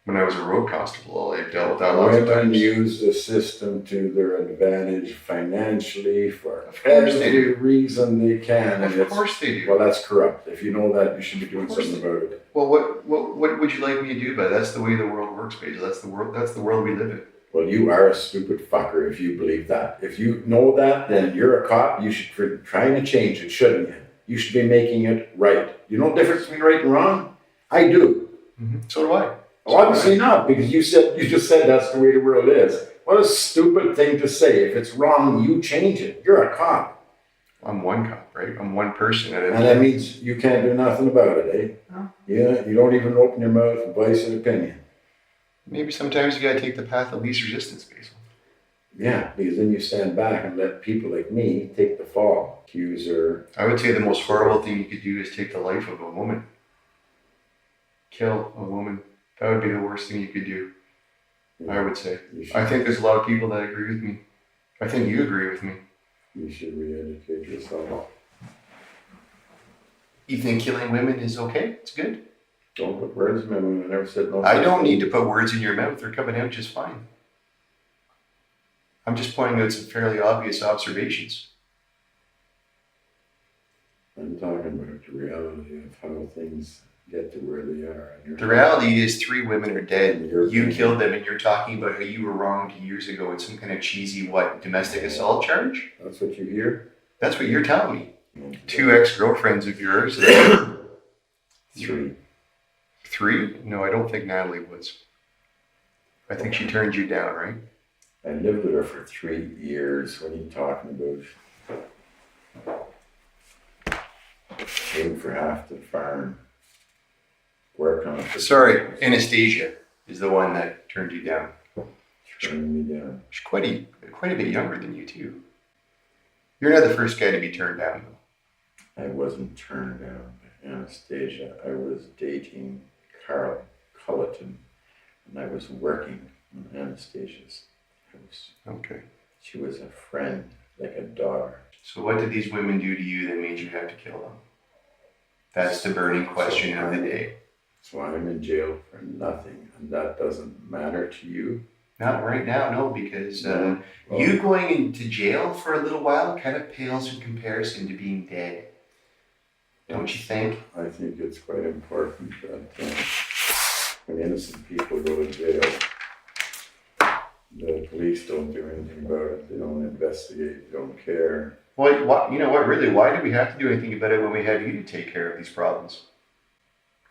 When I was a road constable, I dealt with that lots of Women times. use the system to their advantage financially for every reason they can. Of course they do. Well, that's corrupt. If you know that, you should be doing something about it. Well, what would you like me to do about it? That's the way the world works, Basil. That's the world we live in. Well, you are a stupid fucker if you believe that. If you know that, then you're a cop. You should be trying to change it, shouldn't you? you should be making it right. You know the difference between right and wrong? I do. So do I. Well, obviously not, because you just said that's the way the world is. What a stupid thing to say. If it's wrong, you change it. You're a cop. I'm one cop, right? I'm one person. And that means you can't do nothing about it, eh? No. Yeah, you don't even open your mouth and voice an opinion. Maybe sometimes you gotta take the path of least resistance, Basil. Yeah, because then you stand back and let people like me take the fall. Accuser. I would say the most horrible thing you could do is take the life of a woman. Kill a woman. That would be the worst thing you could do, I would say. I think there's a lot of people that agree with me. I think you agree with me. You should re-educate yourself. You think killing women is okay? It's good? Don't put words in my mouth. I never said no. I don't need to put words in your mouth. They're coming out just fine. I'm just pointing out some fairly obvious observations. I'm talking about the reality of how things get to where they are. The reality is 3 women are dead. You're You killed them, and you're talking about how you were wronged years ago in some kind of cheesy, domestic assault charge? That's what you hear? That's what you're telling me. 2 ex-girlfriends of yours. 3. 3? No, I don't think Nathalie was. I think she turned you down, right? I lived with her for 3 years. What are you talking about? Came for half the farm. Worked on it. Sorry, Anastasia is the one that turned you down. Turned me down. She's quite a bit younger than you, too. You're not the first guy to be turned down, though. I wasn't turned down by Anastasia. I was dating Culleton, and I was working in Anastasia's house. Okay. She was a friend, like a daughter. So what did these women do to you that made you have to kill them? That's the burning question of the day. So I'm in jail for nothing, and that doesn't matter to you? Not right now, no, because Well, you going into jail for a little while kind of pales in comparison to being dead. Don't you think? I think it's quite important that when innocent people go to jail, the police don't do anything about it. They don't investigate. They don't care. Well, you know what, really, why do we have to do anything about it when we have you to take care of these problems?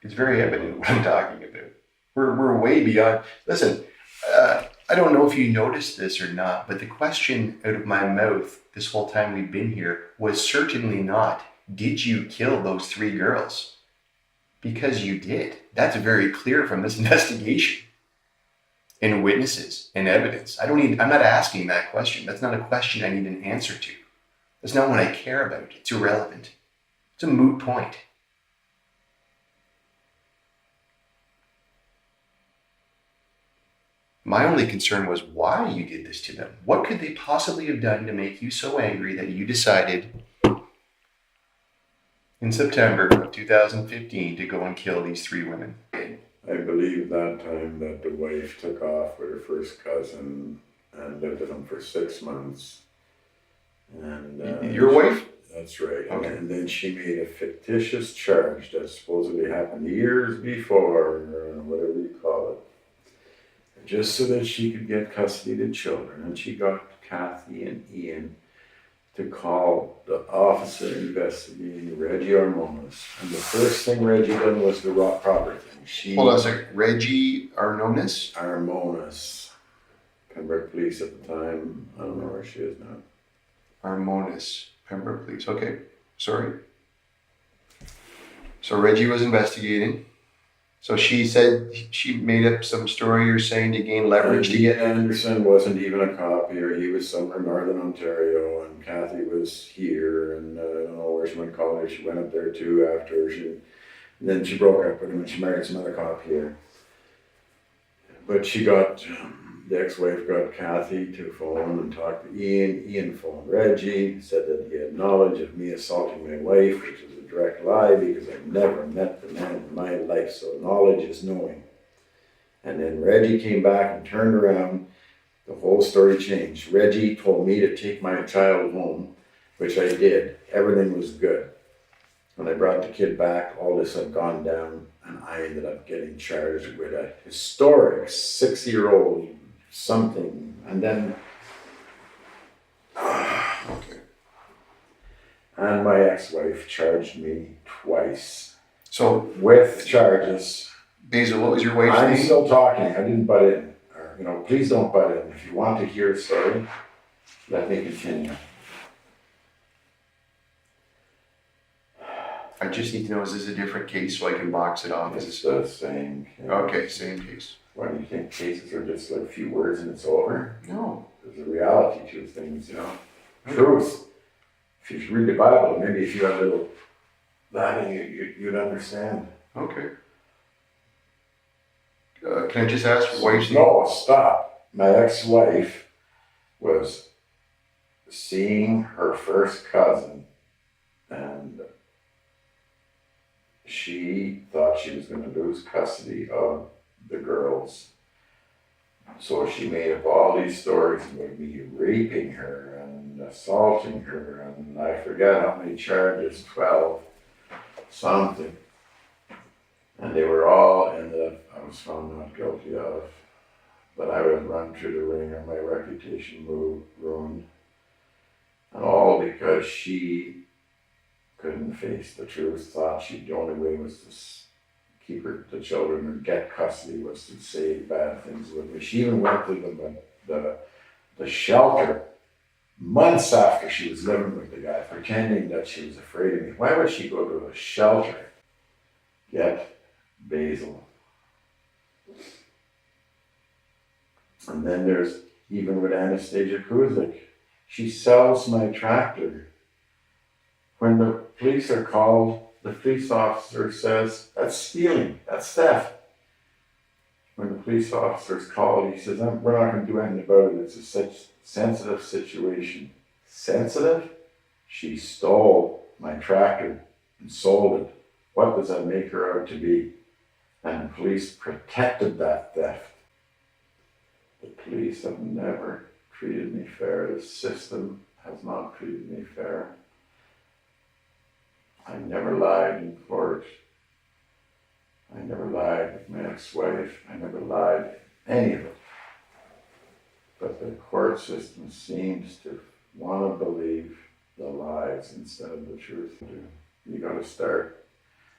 It's very evident what I'm talking about. We're way beyond. Listen, I don't know if you noticed this or not, but the question out of my mouth this whole time we've been here was certainly not, did you kill those 3 girls? Because you did. That's very clear from this investigation. And witnesses and evidence. I'm not asking that question. That's not a question I need an answer to. That's not what I care about. It's irrelevant. It's a moot point. My only concern was why you did this to them. What could they possibly have done to make you so angry that you decided in September of 2015 to go and kill these 3 women? I believe that time that the wife took off with her first cousin and lived with him for 6 months. And your wife? That's right. Okay. And then she made a fictitious charge that supposedly happened years before, or whatever you call it, just so that she could get custody of the children. And she got Kathy and Ian to call the officer investigating Reggie Armonas. And the first thing Reggie done was the raw property thing. Hold on a second. Reggie Armonas? Armonas. Pembroke Police at the time. I don't know where she is now. Armonas. Pembroke Police. Okay. Sorry. So Reggie was investigating. So she said she made up some story you're saying to gain leverage to get... Anderson wasn't even a cop here. He was somewhere in Northern Ontario, and Kathy was here, and I don't know where she went to college. She went up there too after she... And then she broke up with him and she married some other cop here. But she got... the ex-wife got Kathy to phone and talk to Ian. Ian phoned Reggie, said that he had knowledge of me assaulting my wife, which was a direct lie because I've never met the man in my life, so knowledge is knowing. And then Reggie came back and turned around. The whole story changed. Reggie told me to take my child home, which I did. Everything was good. When I brought the kid back, all this had gone down, and I ended up getting charged with a historic 6-year-old something. And then, Okay. And my ex-wife charged me twice So, with charges. Basil, what was your wife's I'm name? still talking. I didn't butt in. Or, please don't butt in. If you want to hear a story, let me continue. I just need to know, is this a different case so I can box it off? It's the same case. Okay, same case. Why do you think cases are just like a few words and it's over? No. There's a reality to things, Truth. If you read the Bible, maybe if you had a little that, you'd understand. Okay. Can I just ask your wife's name? No, stop. My ex-wife was seeing her first cousin, and she thought she was going to lose custody of the girls. So she made up all these stories about me raping her and assaulting her, and I forget how many charges, 12 something. And they were all I was found not guilty of. But I was run through the ringer, my reputation ruined. And all because she couldn't face the truth, thought the only way was to keep the children and get custody was to say bad things with me. She even went to the shelter months after she was living with the guy, pretending that she was afraid of me. Why would she go to a shelter? Get Basil. And then there's even with Anastasia Kuzyk. She sells my tractor. When the police are called, the police officer says, that's stealing, that's theft. When the police officer's called, he says, we're not going to do anything about it. It's a sensitive situation. Sensitive? She stole my tractor and sold it. What does that make her out to be? And the police protected that theft. The police have never treated me fair. The system has not treated me fair. I never lied in court. I never lied with my ex-wife. I never lied any of it. But the court system seems to want to believe the lies instead of the truth. You got to start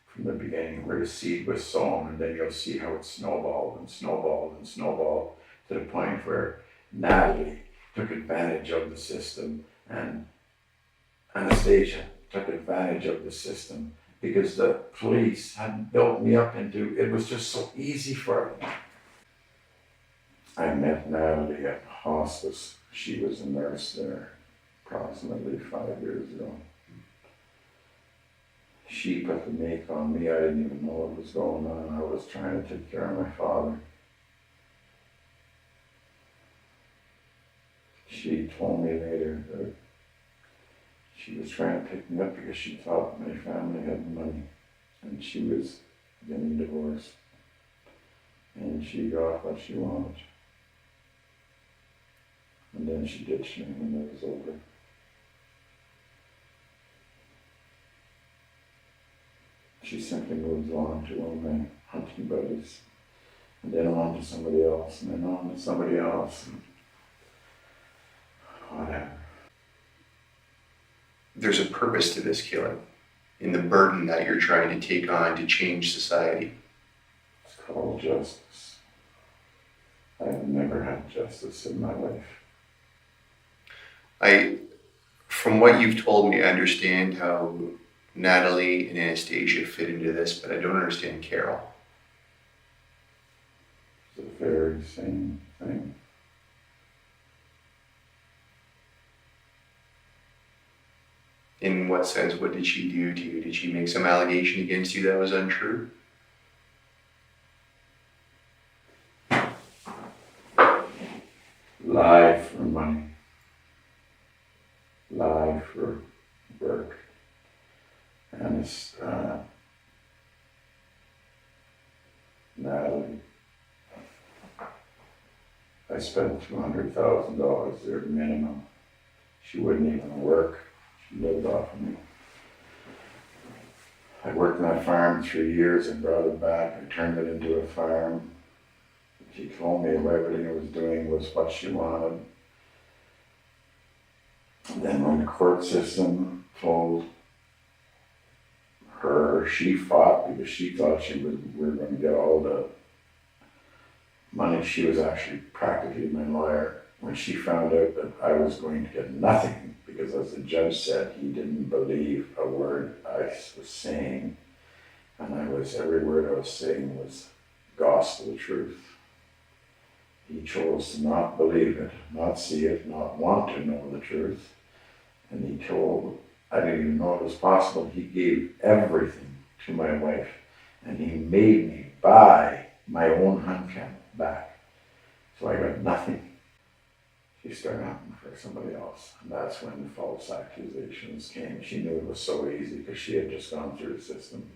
from the beginning where the seed was sown, and then you'll see how it snowballed and snowballed and snowballed to the point where Nathalie took advantage of the system and Anastasia took advantage of the system because the police had built me up into, it was just so easy for them. I met Nathalie at hospice. She was a nurse there approximately 5 years ago. She put the make on me. I didn't even know what was going on. I was trying to take care of my father. She told me later that she was trying to pick me up because she thought my family had money and she was getting divorced. And she got what she wanted. And then she ditched me when it was over. She simply moves on to all my hunting buddies, and then on to somebody else, and then on to somebody else, and whatever. There's a purpose to this killing, in the burden that you're trying to take on to change society. It's called justice. I've never had justice in my life. From what you've told me, I understand how Nathalie and Anastasia fit into this, but I don't understand Carol. It's the very same thing. In what sense? What did she do to you? Did she make some allegation against you that was untrue? Lie for money. Lie for work. And it's Nathalie. I spent $200,000 there minimum. She wouldn't even work. She lived off of me. I worked on that farm 3 years and brought it back. I turned it into a farm. She told me everything I was doing was what she wanted. And then when the court system told her she fought because she thought we were going to get all the money. She was actually practically my lawyer. When she found out that I was going to get nothing, because as the judge said, he didn't believe a word I was saying, and every word I was saying was gospel truth. He chose to not believe it, not see it, not want to know the truth. And he told, I didn't even know it was possible. He gave everything to my wife, and he made me buy my own hunt camp back. So I got nothing. She started hunting for somebody else, and that's when the false accusations came. She knew it was so easy because she had just gone through the system.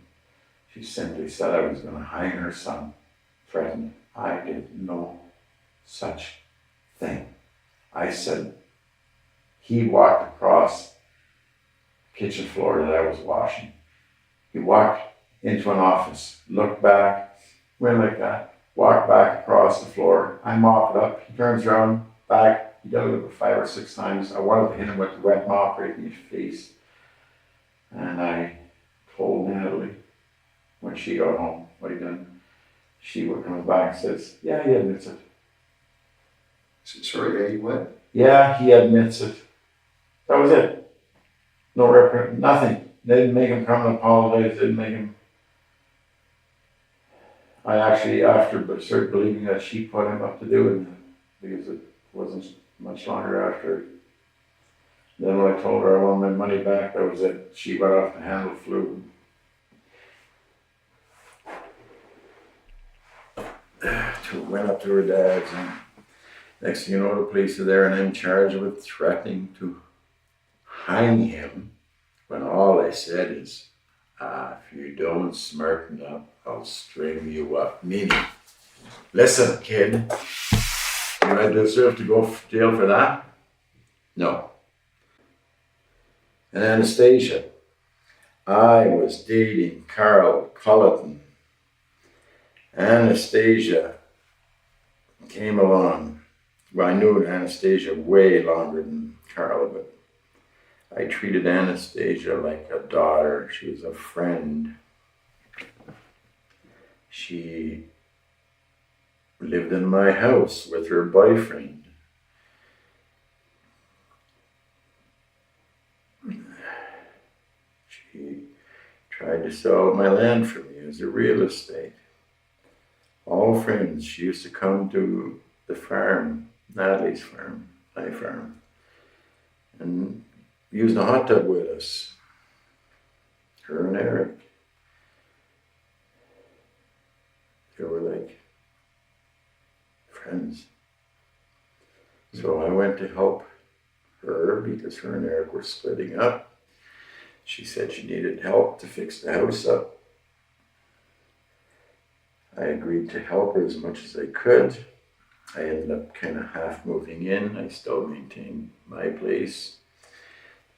She simply said I was going to hang her son, threatened. I did no such thing. I said, he walked across the kitchen floor that I was washing. He walked into an office, looked back, went like that, walked back across the floor. I mop it up. He turns around, back. He did it about 5 or 6 times. I wanted to hit him with the wet mop right in his face. And I told Nathalie when she got home what he done. She would come back and says, yeah, he admits it. Sorry, what? Yeah, he admits it. That was it. No record, nothing. They didn't make him come and apologize. They didn't make him. I actually, after started believing that she put him up to do it, because it wasn't much longer after. Then when I told her I wanted my money back, that was it. She went off the handle, flew. Went up to her dad's, and next thing you know, the police are there, and I'm charged with threatening to hang him, when all I said is, if you don't smarten up, I'll string you up. Meaning, listen, kid, do I deserve to go to jail for that? No. And Anastasia, I was dating Carl Culleton. Anastasia came along. Well, I knew Anastasia way longer than Carl, but I treated Anastasia like a daughter. She was a friend. She lived in my house with her boyfriend. She tried to sell my land for me as a real estate. All friends. She used to come to the farm, Nathalie's farm, my farm, and used a hot tub with us. Her and Eric. They were like friends. So I went to help her because her and Eric were splitting up. She said she needed help to fix the house up. I agreed to help her as much as I could. I ended up kind of half moving in. I still maintained my place.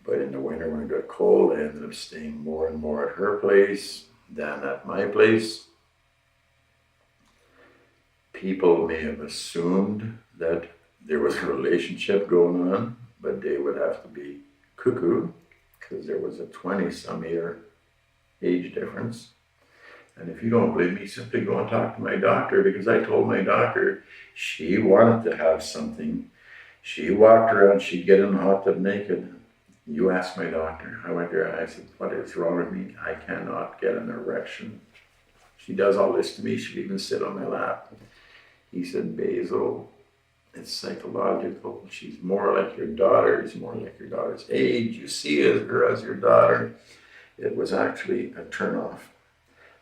But in the winter when it got cold, I ended up staying more and more at her place than at my place. People may have assumed that there was a relationship going on, but they would have to be cuckoo because there was a 20-some year age difference. And if you don't believe me, simply go and talk to my doctor, because I told my doctor she wanted to have something. She walked around, she'd get in the hot tub naked. You ask my doctor. I went there and I said, what is wrong with me? I cannot get an erection. She does all this to me. She'll even sit on my lap. He said, Basil, it's psychological. She's more like your daughter. She's more like your daughter's age. You see her as your daughter. It was actually a turnoff.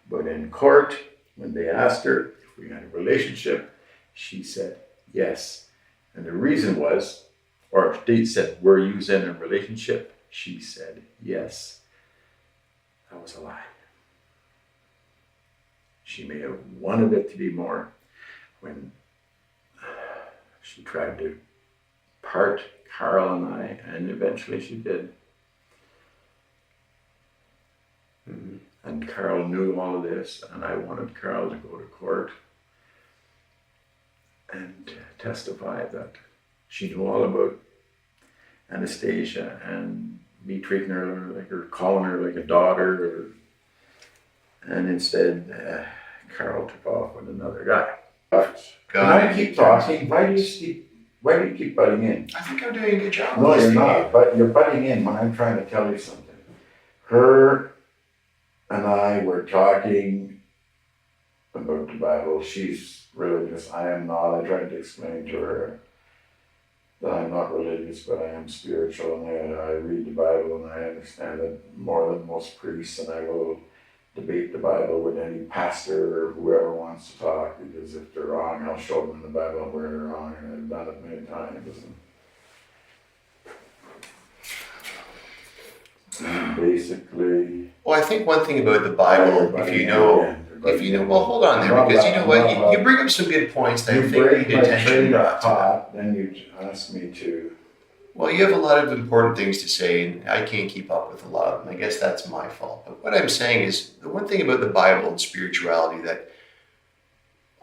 But in court, when they asked her if we had a relationship, she said yes. And the reason was, or they said, were you in a relationship? She said yes. That was a lie. She may have wanted it to be more when she tried to part Carl and I, and eventually she did. Mm-hmm. And Carl knew all of this, and I wanted Carl to go to court and testify that she knew all about Anastasia and be treating her like, or calling her like a daughter, and instead, Carl took off with another guy. Can I keep talking? Why do you keep butting in? I think I'm doing a good job. No, you're not. But you're butting in when I'm trying to tell you something. Her and I were talking about the Bible. She's religious. I am not. I tried to explain to her that I'm not religious, but I am spiritual, and I read the Bible, and I understand it more than most priests, and I will debate the Bible with any pastor or whoever wants to talk, because if they're wrong, I'll show them in the Bible where they're wrong, and I've done it many times. And basically, Well, I think one thing about the Bible, if you know, well, hold on there, because you know what, you bring up some good points that I think need attention brought to. Then you ask me to. Well, you have a lot of important things to say, and I can't keep up with a lot of them. I guess that's my fault. But what I'm saying is, the one thing about the Bible and spirituality that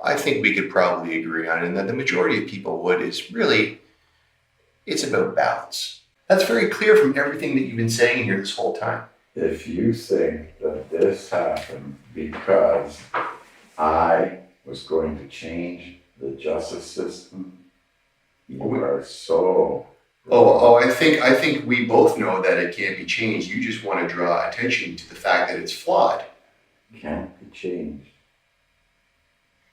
I think we could probably agree on, and that the majority of people would, is really, it's about balance. That's very clear from everything that you've been saying here this whole time. If you think that this happened because I was going to change the justice system, you are so. I think we both know that it can't be changed. You just want to draw attention to the fact that it's flawed. Can't be changed.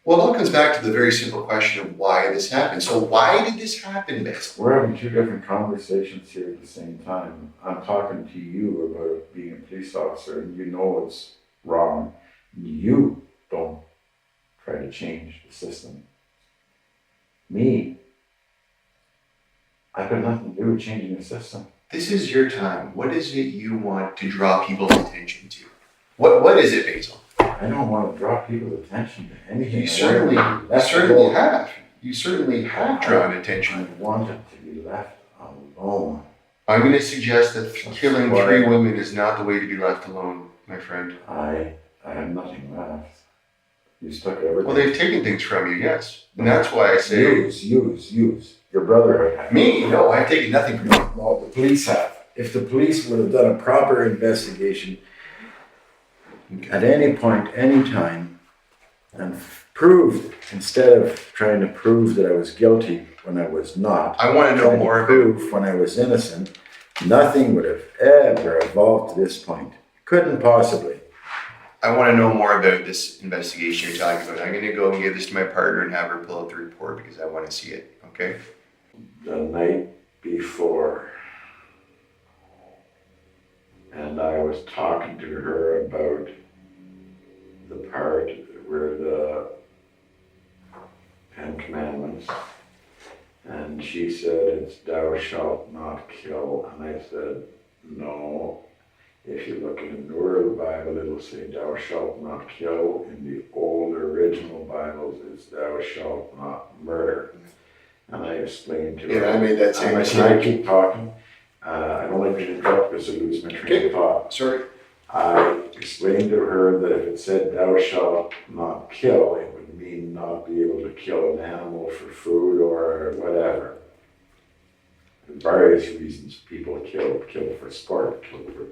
Well, it all comes back to the very simple question of why this happened. So why did this happen, Basil? We're having two different conversations here at the same time. I'm talking to you about being a police officer, and you know it's wrong. You don't try to change the system. Me, I've got nothing to do with changing the system. This is your time. What is it you want to draw people's attention to? What is it, Basil? I don't want to draw people's attention to anything. You certainly have. You certainly have drawn attention. I want it to be left alone. I'm going to suggest that killing 3 women is not the way to be left alone, my friend. I have nothing left. You stuck everything. Well, they've taken things from you, yes. And that's why I say... Use. Your brother had. Me? No, I've taken nothing from you. No, the police have. If the police would have done a proper investigation at any point, any time, and proved, instead of trying to prove that I was guilty when I was not, I want to know more. Proof when I was innocent, nothing would have ever evolved to this point. Couldn't possibly. I want to know more about this investigation you're talking about. I'm going to go and give this to my partner and have her pull out the report because I want to see it, okay? The night before, and I was talking to her about the part where the 10 Commandments, and she said it's thou shalt not kill, and I said no. If you look in the newer Bible, it'll say thou shalt not kill. In the old original Bibles, it's thou shalt not murder. And I explained to her. Yeah, I made that same mistake. I keep talking. I don't like to interrupt because I lose my train of thought. Sorry. I explained to her that if it said thou shalt not kill, it would mean not be able to kill an animal for food or whatever. For various reasons, people kill for sport, kill for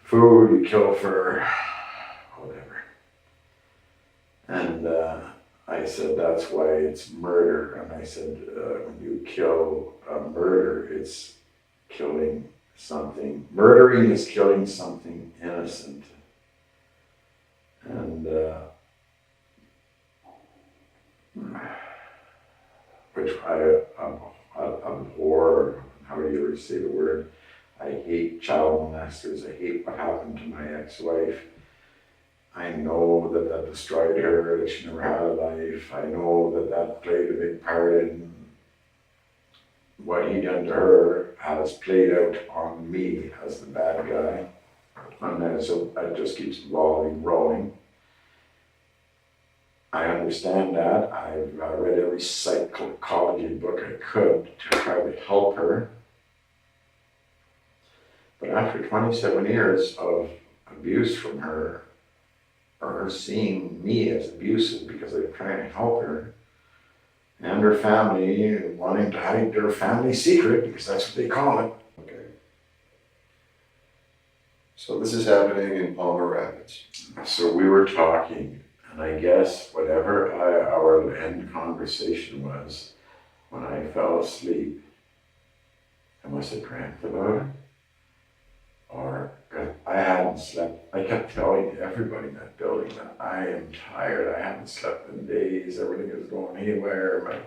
food, you kill for whatever. And I said, that's why it's murder. And I said, when you kill a murder, it's killing something. Murdering is killing something innocent. And which I abhor, how do you ever say the word? I hate child molesters. I hate what happened to my ex-wife. I know that destroyed her, that she never had a life. I know that played a big part in what he done to her has played out on me as the bad guy. And then so it just keeps rolling. I understand that. I've read every psychology book I could to try to help her. But after 27 years of abuse from her, or her seeing me as abusive because I'm trying to help her, and her family wanting to hide their family secret, because that's what they call it. Okay. So this is happening in Palmer Rapids. So we were talking, and I guess whatever our end conversation was, when I fell asleep, I must have dreamt about it. Or I hadn't slept. I kept telling everybody in that building that I am tired. I haven't slept in days. Everything is going haywire.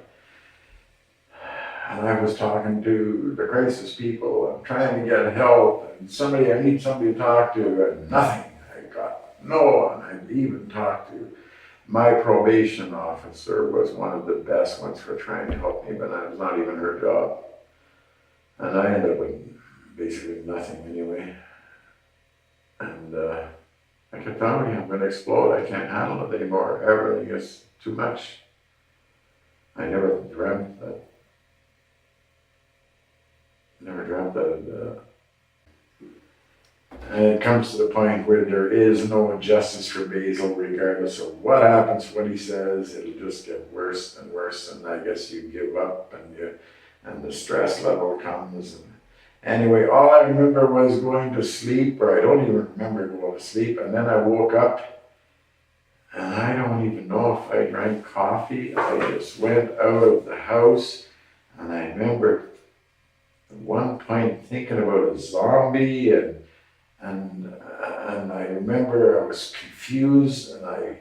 And I was talking to the crisis people. I'm trying to get help, and I need somebody to talk to, and nothing. I got no one. I even talked to my probation officer was one of the best ones for trying to help me, but that was not even her job. And I ended up with basically nothing anyway. And I kept telling me I'm going to explode. I can't handle it anymore. Everything is too much. I never dreamt that. And it comes to the point where there is no justice for Basil, regardless of what happens, what he says. It'll just get worse and worse, and I guess you give up, and the stress level comes. And anyway, all I remember was going to sleep, or I don't even remember going to sleep, and then I woke up, and I don't even know if I drank coffee. I just went out of the house, and I remember at one point thinking about a zombie, and I remember I was confused, and I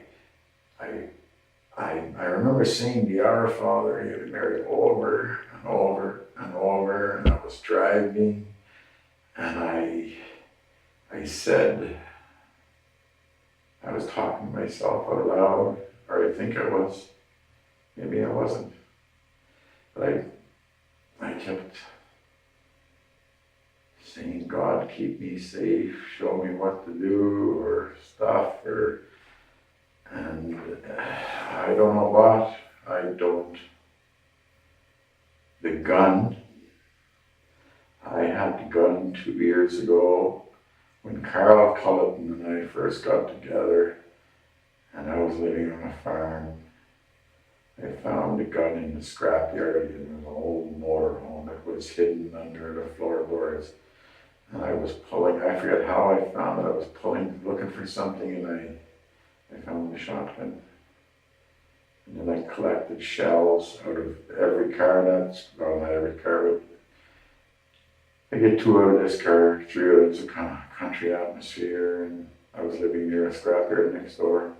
remember saying the Our Father, Hail Mary, over and over and over, and I was driving, and I said, I was talking to myself out loud, or I think I was, maybe I wasn't, but I kept saying, God, keep me safe, show me what to do, or stuff, and I don't know what, the gun, I had the gun 2 years ago, when Carl Culleton and I first got together, and I was living on a farm. I found the gun in the scrapyard in an old motorhome that was hidden under the floorboards. And I was pulling, I forget how I found it, I was pulling, looking for something, and I found the shotgun. And then I collected shells out of every car well, not every car, but I get 2 out of this car, 3 out of it's a kind of country atmosphere, and I was living near a scrapyard next door.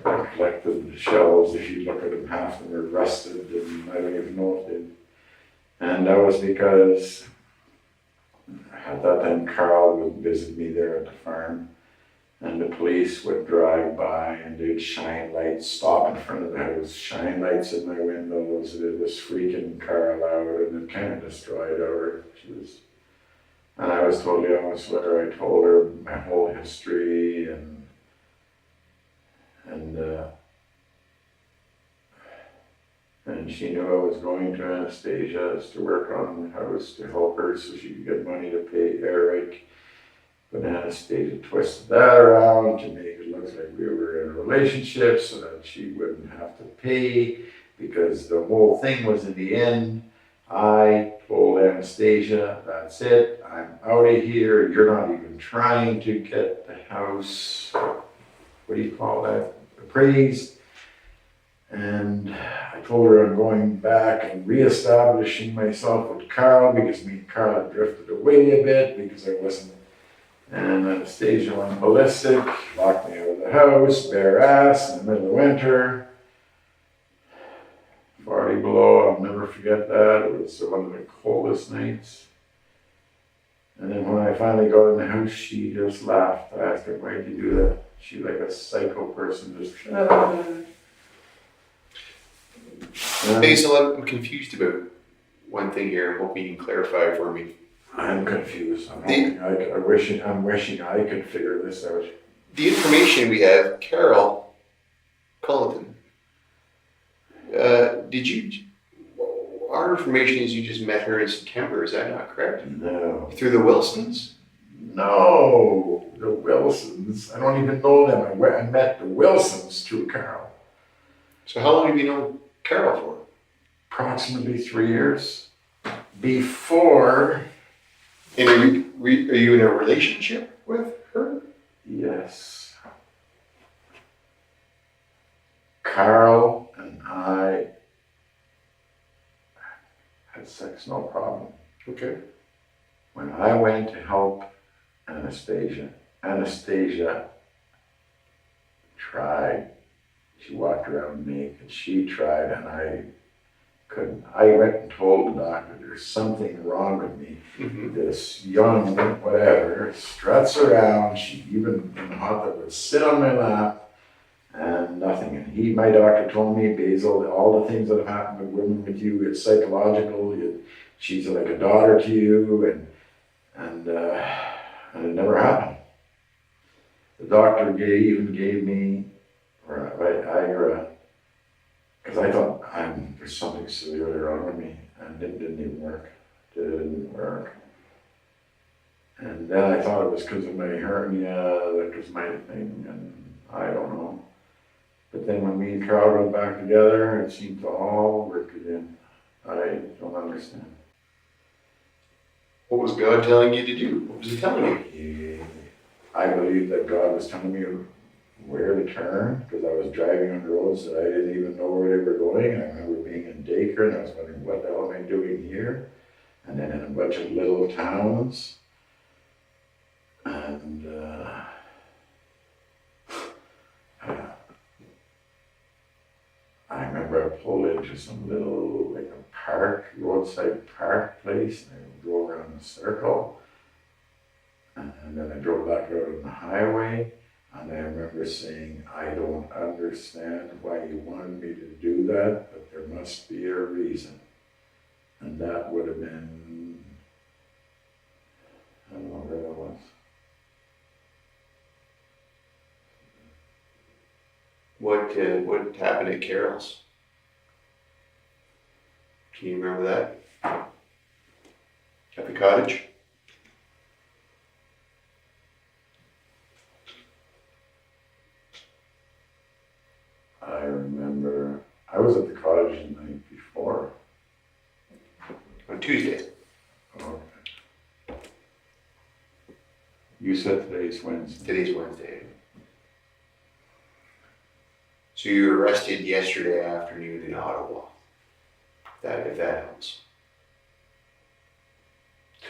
I collected the shells. If you look at them, half of them are rusted, and I don't even know if they. And that was because at that time Carl would visit me there at the farm, and the police would drive by and they'd shine lights, stop in front of the house, shine lights in my windows. It was freaking Carl out, and it kind of destroyed her. And I was totally honest with her. I told her my whole history, and she knew I was going to Anastasia's to work on the house to help her so she could get money to pay Eric. But Anastasia twisted that around to make it look like we were in a relationship so that she wouldn't have to pay, because the whole thing was, in the end, I told Anastasia, that's it, I'm out of here, you're not even trying to get the house, what do you call that, appraised. And I told her I'm going back and reestablishing myself with Carl, because me and Carl had drifted away a bit because I wasn't. And Anastasia went ballistic, locked me out of the house, bare ass in the middle of winter. 40 below, I'll never forget that. It was one of the coldest nights. And then when I finally got in the house, she just laughed. I asked her, why'd you do that? She, like a psycho person, just Basil, I'm confused about one thing here. I'm hoping you can clarify for me. I'm confused. I'm wishing I could figure this out. The information we have, Carol Culleton. Our information is you just met her in September. Is that not correct? No. Through the Wilsons? No, the Wilsons. I don't even know them. I met the Wilsons through Carol. So how long have you known Carol for? Approximately 3 years. Before. And are you in a relationship with her? Yes. Carl and I had sex, no problem. Okay. When I went to help Anastasia tried. She walked around me and she tried, and I couldn't. I went and told the doctor there's something wrong with me. Mm-hmm. This young whatever struts around. She even in the hot tub would sit on my lap and nothing. And my doctor told me, Basil, all the things that have happened with women with you, it's psychological. She's like a daughter to you, and it never happened. The doctor even gave me, because I thought there's something severely wrong with me, and it didn't even work. Didn't work. And then I thought it was because of my hernia, that was my thing, and I don't know. But then when me and Carl got back together, it seemed to all work again. I don't understand. What was God telling you to do? What was he telling you? I believe that God was telling me where to turn, because I was driving on roads that I didn't even know where they were going. I remember being in Dacre and I was wondering, what the hell am I doing here? And then in a bunch of little towns. And I remember I pulled into some little, like a park, roadside park place, and I drove around in a circle. And then I drove back out on the highway, and I remember saying, I don't understand why you wanted me to do that, but there must be a reason. And that would have been, I don't know where that was. What happened at Carol's? Can you remember that? At the cottage? I remember, I was at the cottage the night before. On Tuesday. Okay. You said today's Wednesday. Today's Wednesday. So you were arrested yesterday afternoon in Ottawa. If that helps.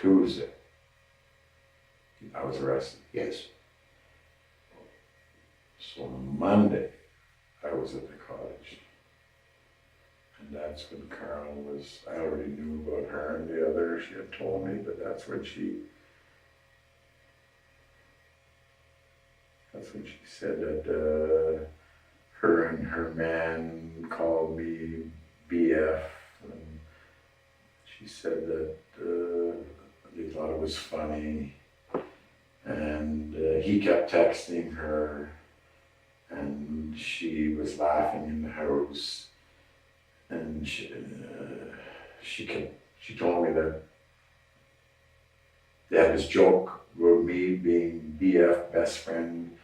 Tuesday. I was arrested. Yes. So Monday, I was at the cottage. And that's when Carol was, I already knew about her and the other, she had told me, but that's when she said that her and her man called me BF, and she said that they thought it was funny, and he kept texting her, and she was laughing in the house, and she told me that they had this joke about me being BF, best friend,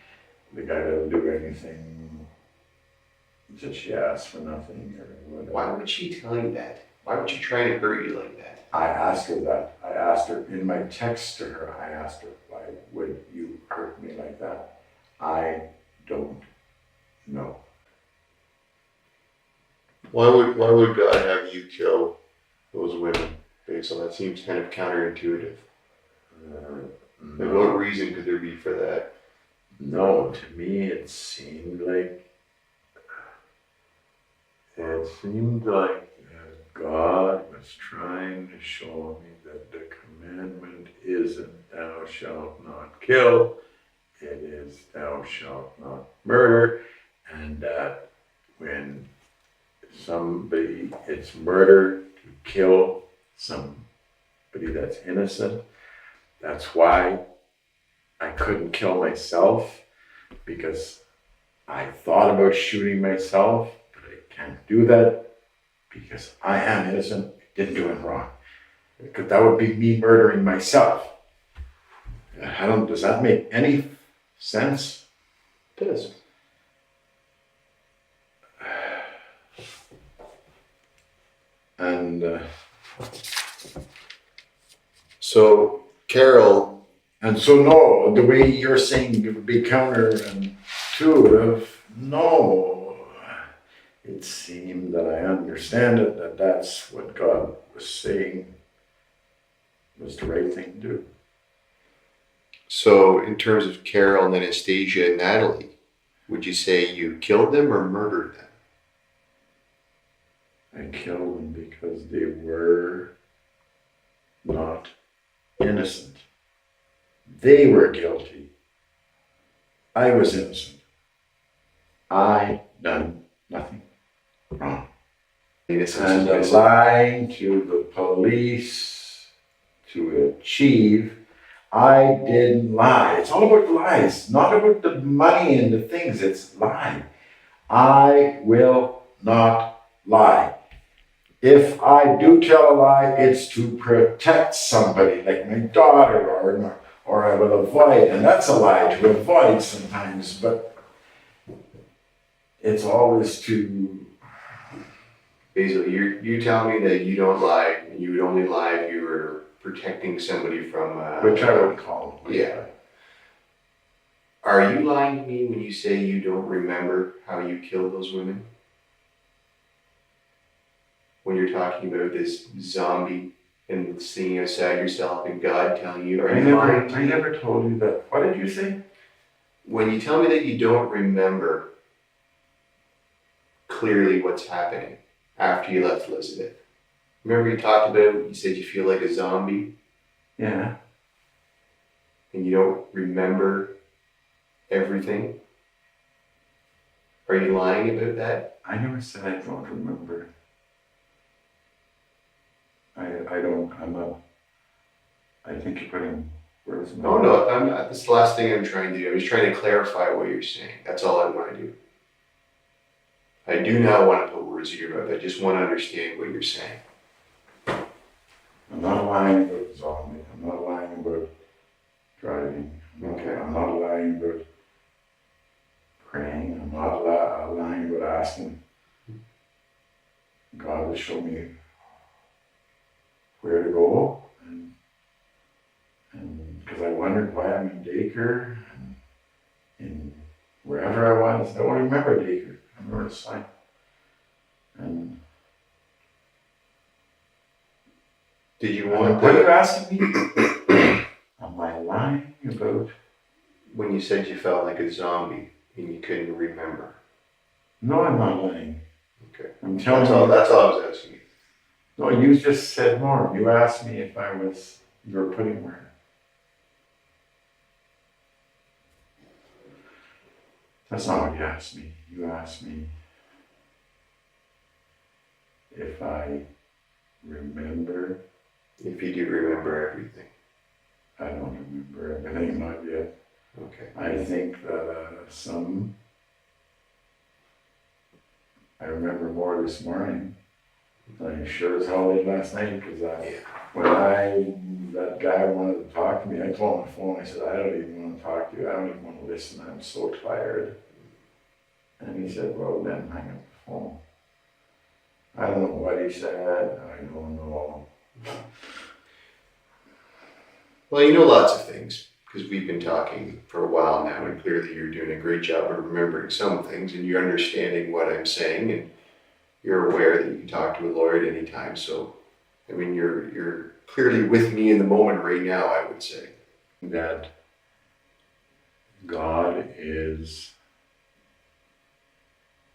the guy that'll do anything that she asked for nothing or whatever. Why would she tell you that? Why would she try to hurt you like that? I asked her that. I asked her in my text to her, I asked her, why would you hurt me like that? I don't know. Why would God have you kill those women, Basil? That seems kind of counterintuitive. Like, what reason could there be for that? No, to me it seemed like God was trying to show me that the commandment isn't thou shalt not kill, it is thou shalt not murder, and that when it's murder to kill somebody that's innocent. That's why I couldn't kill myself, because I thought about shooting myself, but I can't do that because I am innocent, didn't do it wrong. Because that would be me murdering myself. Does that make any sense? It does. And So Carol, And so, no, the way you're saying it would be counterintuitive, no. It seemed that I understand it, that that's what God was saying was the right thing to do. so in terms of Carol and Anastasia and Natalie, would you say you killed them or murdered them? I killed them because they were not innocent. They were guilty. I was innocent. I done nothing wrong. And the lying to the police to achieve, I didn't lie. It's all about lies, not about the money and the things. It's lie. I will not lie. If I do tell a lie, it's to protect somebody, like my daughter, or I will avoid, and that's a lie to avoid sometimes, but it's always to. Basil, you tell me that you don't lie, and you would only lie if you were protecting somebody from. Which I would call. Yeah. Are you lying to me when you say you don't remember how you killed those women? When you're talking about this zombie and seeing outside yourself and God telling you, are you lying to me? I never told you that. What did you say? When you tell me that you don't remember clearly what's happening after you left Elizabeth. Remember you talked about, you said you feel like a zombie? Yeah. And you don't remember everything? Are you lying about that? I never said I don't remember. I don't, I'm not, I think you're putting words in my mouth. No, I'm not. That's the last thing I'm trying to do. I'm just trying to clarify what you're saying. That's all I want to do. I do not want to put words in your mouth. I just want to understand what you're saying. I'm not lying about zombie. I'm not lying about driving. Okay. I'm not lying about praying. I'm not lying about asking God to show me where to go. And because I wondered why I'm in daycare and wherever I was. I don't remember daycare. I remember the sign. And did you want what are you asking me? Am I lying about? When you said you felt like a zombie and you couldn't remember? No, I'm not lying. Okay. I'm telling you. That's all I was asking you. No, you just said more. You asked me if you were putting where. That's not what you asked me. You asked me if I remember. If you do remember everything. I don't remember everything, not yet. Okay. I think that I remember more this morning than I sure as hell did last night, because when that guy wanted to talk to me, I told him on the phone, I said, I don't even want to talk to you, I don't even want to listen, I'm so tired. And he said, well then hang up the phone. I don't know what he said, I don't know. Well, you know lots of things, because we've been talking for a while now, and clearly you're doing a great job of remembering some things, and you're understanding what I'm saying, and you're aware that you can talk to a lawyer at any time. So, I mean, you're clearly with me in the moment right now, I would say. That God is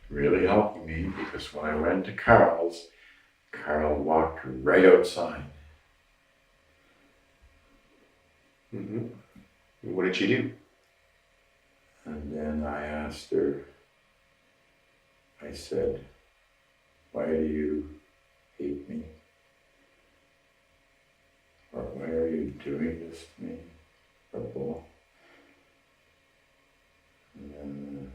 really helping me, because when I went to Carl walked right outside. Mm-hmm. What did you do? And then I asked her, I said, why do you hate me? Or why are you doing this to me? Or both. And then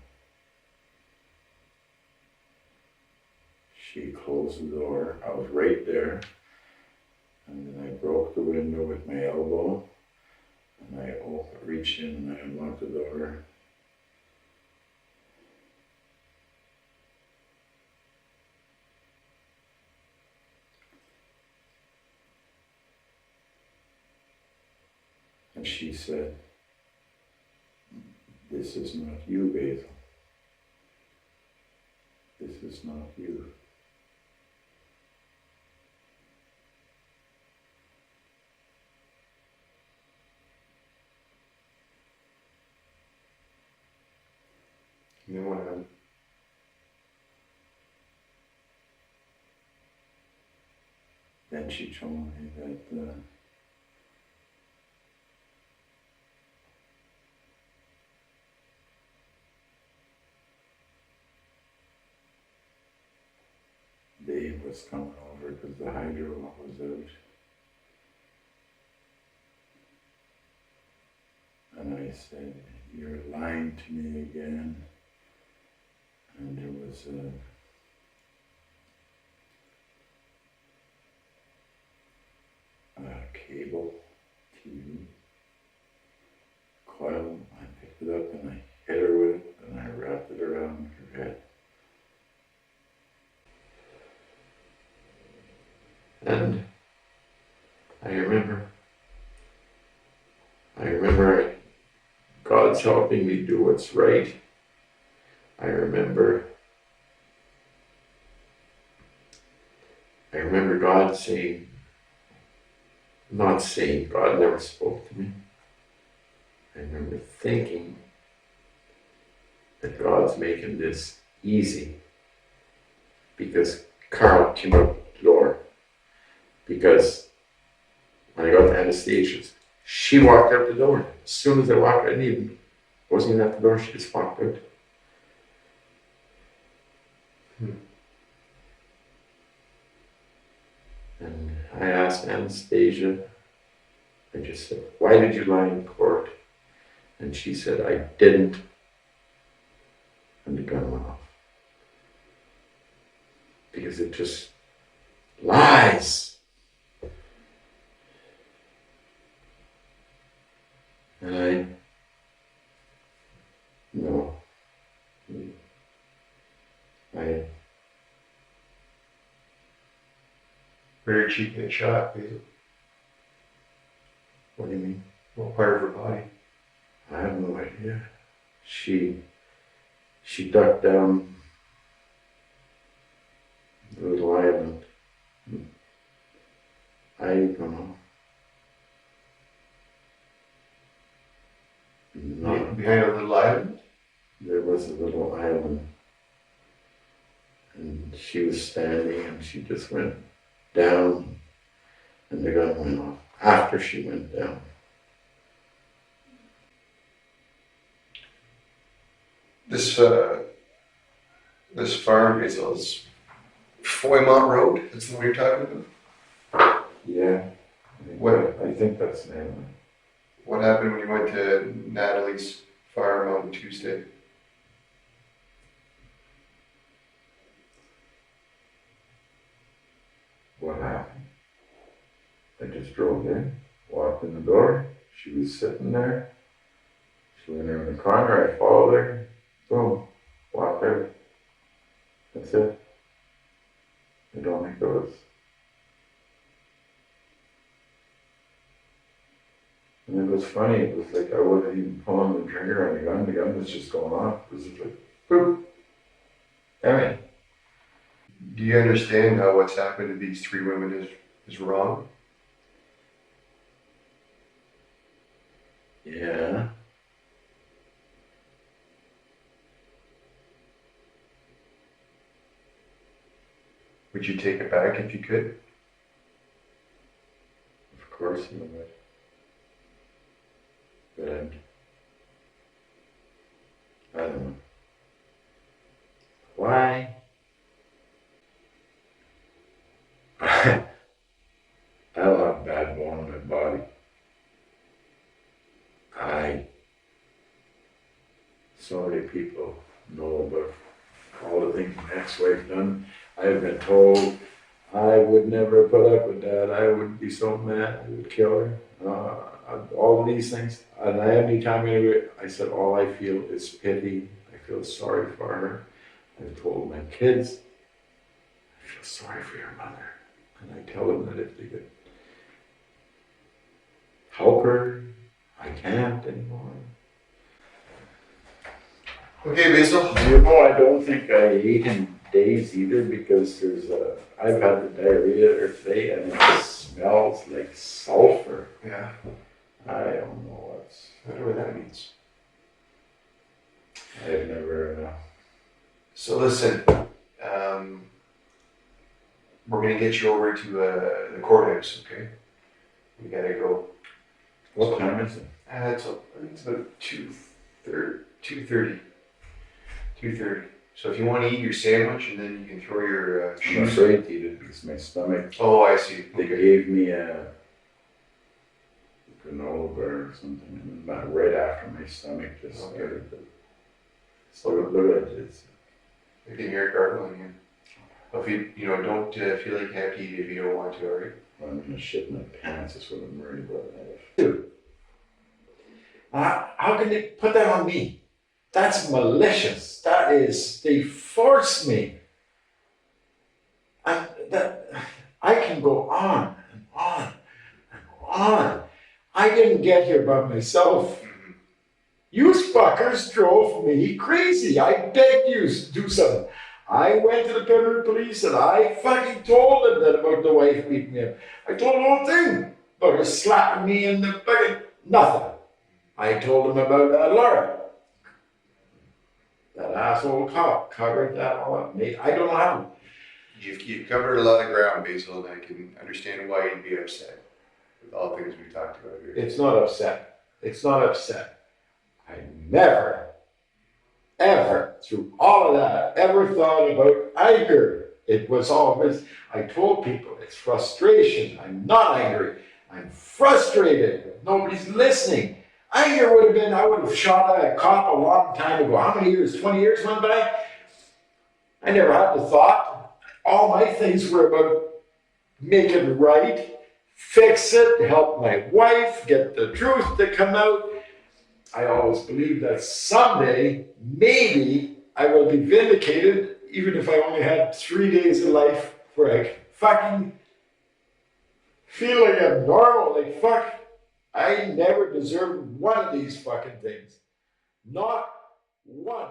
she closed the door. I was right there. And then I broke the window with my elbow. And I reached in and I unlocked the door. And she said, "This is not you, Basil. This is not you." And then what happened? Then she told me that Dave was coming over because the hydro was out. And I said, "You're lying to me again." And there was a cable TV coil. I picked it up and I hit her with it and I wrapped it around her head. And I remember God's helping me do what's right. I remember God saying, not saying, God never spoke to me. I remember thinking that God's making this easy because Carl came out the door. Because when I got to Anastasia's, she walked out the door. As soon as I walked, wasn't even at the door, she just walked out. And I asked Anastasia, I just said, "Why did you lie in court?" And she said, "I didn't." And the gun went off. Because it just lies. And Where did she get shot, Basil? What do you mean? What part of her body? I have no idea. She ducked down the little island. I don't know. No, Behind a little island? there was a little island. And she was standing and she just went down and the gun went off after she went down. This farm, Basil, is Foymont Road. That's the one you're talking about? Yeah. I think that's the name of it. What happened when you went to Nathalie's farm on Tuesday? What happened? I just drove in, walked in the door. She was sitting there. She went around the corner. I followed her. Boom. Walked out. That's it. I don't think there was. And it was funny. It was like I wasn't even pulling the trigger on the gun. The gun was just going off. It was just like, boop. Damn. Do you understand how what's happened to these three women is wrong? Yeah. Would you take it back if you could? Of course you would. But I don't know. Why? I don't have bad bone in my body. So many people know about all the things my ex-wife done. I've been told I would never put up with that. I would be so mad. I would kill her. All of these things. And anytime I said all I feel is pity. I feel sorry for her. I've told my kids, I feel sorry for your mother. And I tell them that if they could help her, I can't anymore. Okay, Basil. You know, I don't think I ate in days either because I've had the diarrhea there today and it smells like sulfur. Yeah, I don't know what's, I wonder what that means. I've never, So listen, we're gonna get you over to the courthouse, okay? We gotta go. what time is it? I think it's about 2:30. 2:30. So if you want to eat your sandwich and then you can throw your I'm shoes. afraid to eat it because my stomach, Oh, I see. they Okay. gave me a granola bar or something and right after my stomach just started to, so look at it. I can hear it gargling again. If you know, don't feel like you have to eat if you don't want to, alright? I'm gonna shit my pants, that's what I'm worried about. Dude, how can they put that on me? That's malicious. They forced me. I can go on and on and on. I didn't get here by myself. Mm-hmm. You fuckers drove me crazy. I begged you to do something. I went to the Pembroke police and I fucking told them that about the wife beating me up. I told the whole thing. But her slapping me in the fucking nothing. I told them about Laura. That asshole cop covered that all up. I don't know how. You've covered a lot of ground, Basil, and I can understand why you'd be upset with all things we've talked about here. It's not upset. It's not upset. I never, ever, through all of that, ever thought about anger. It was always, I told people, it's frustration. I'm not angry. I'm frustrated. Nobody's listening. Anger would have been, I would have shot at a cop a long time ago. How many years? 20 years went by? I never had the thought. All my things were about make it right, fix it, help my wife, get the truth to come out. I always believed that someday, maybe, I will be vindicated, even if I only had 3 days of life where I fucking feel like I'm normal, like fuck. I never deserved one of these fucking things. Not one.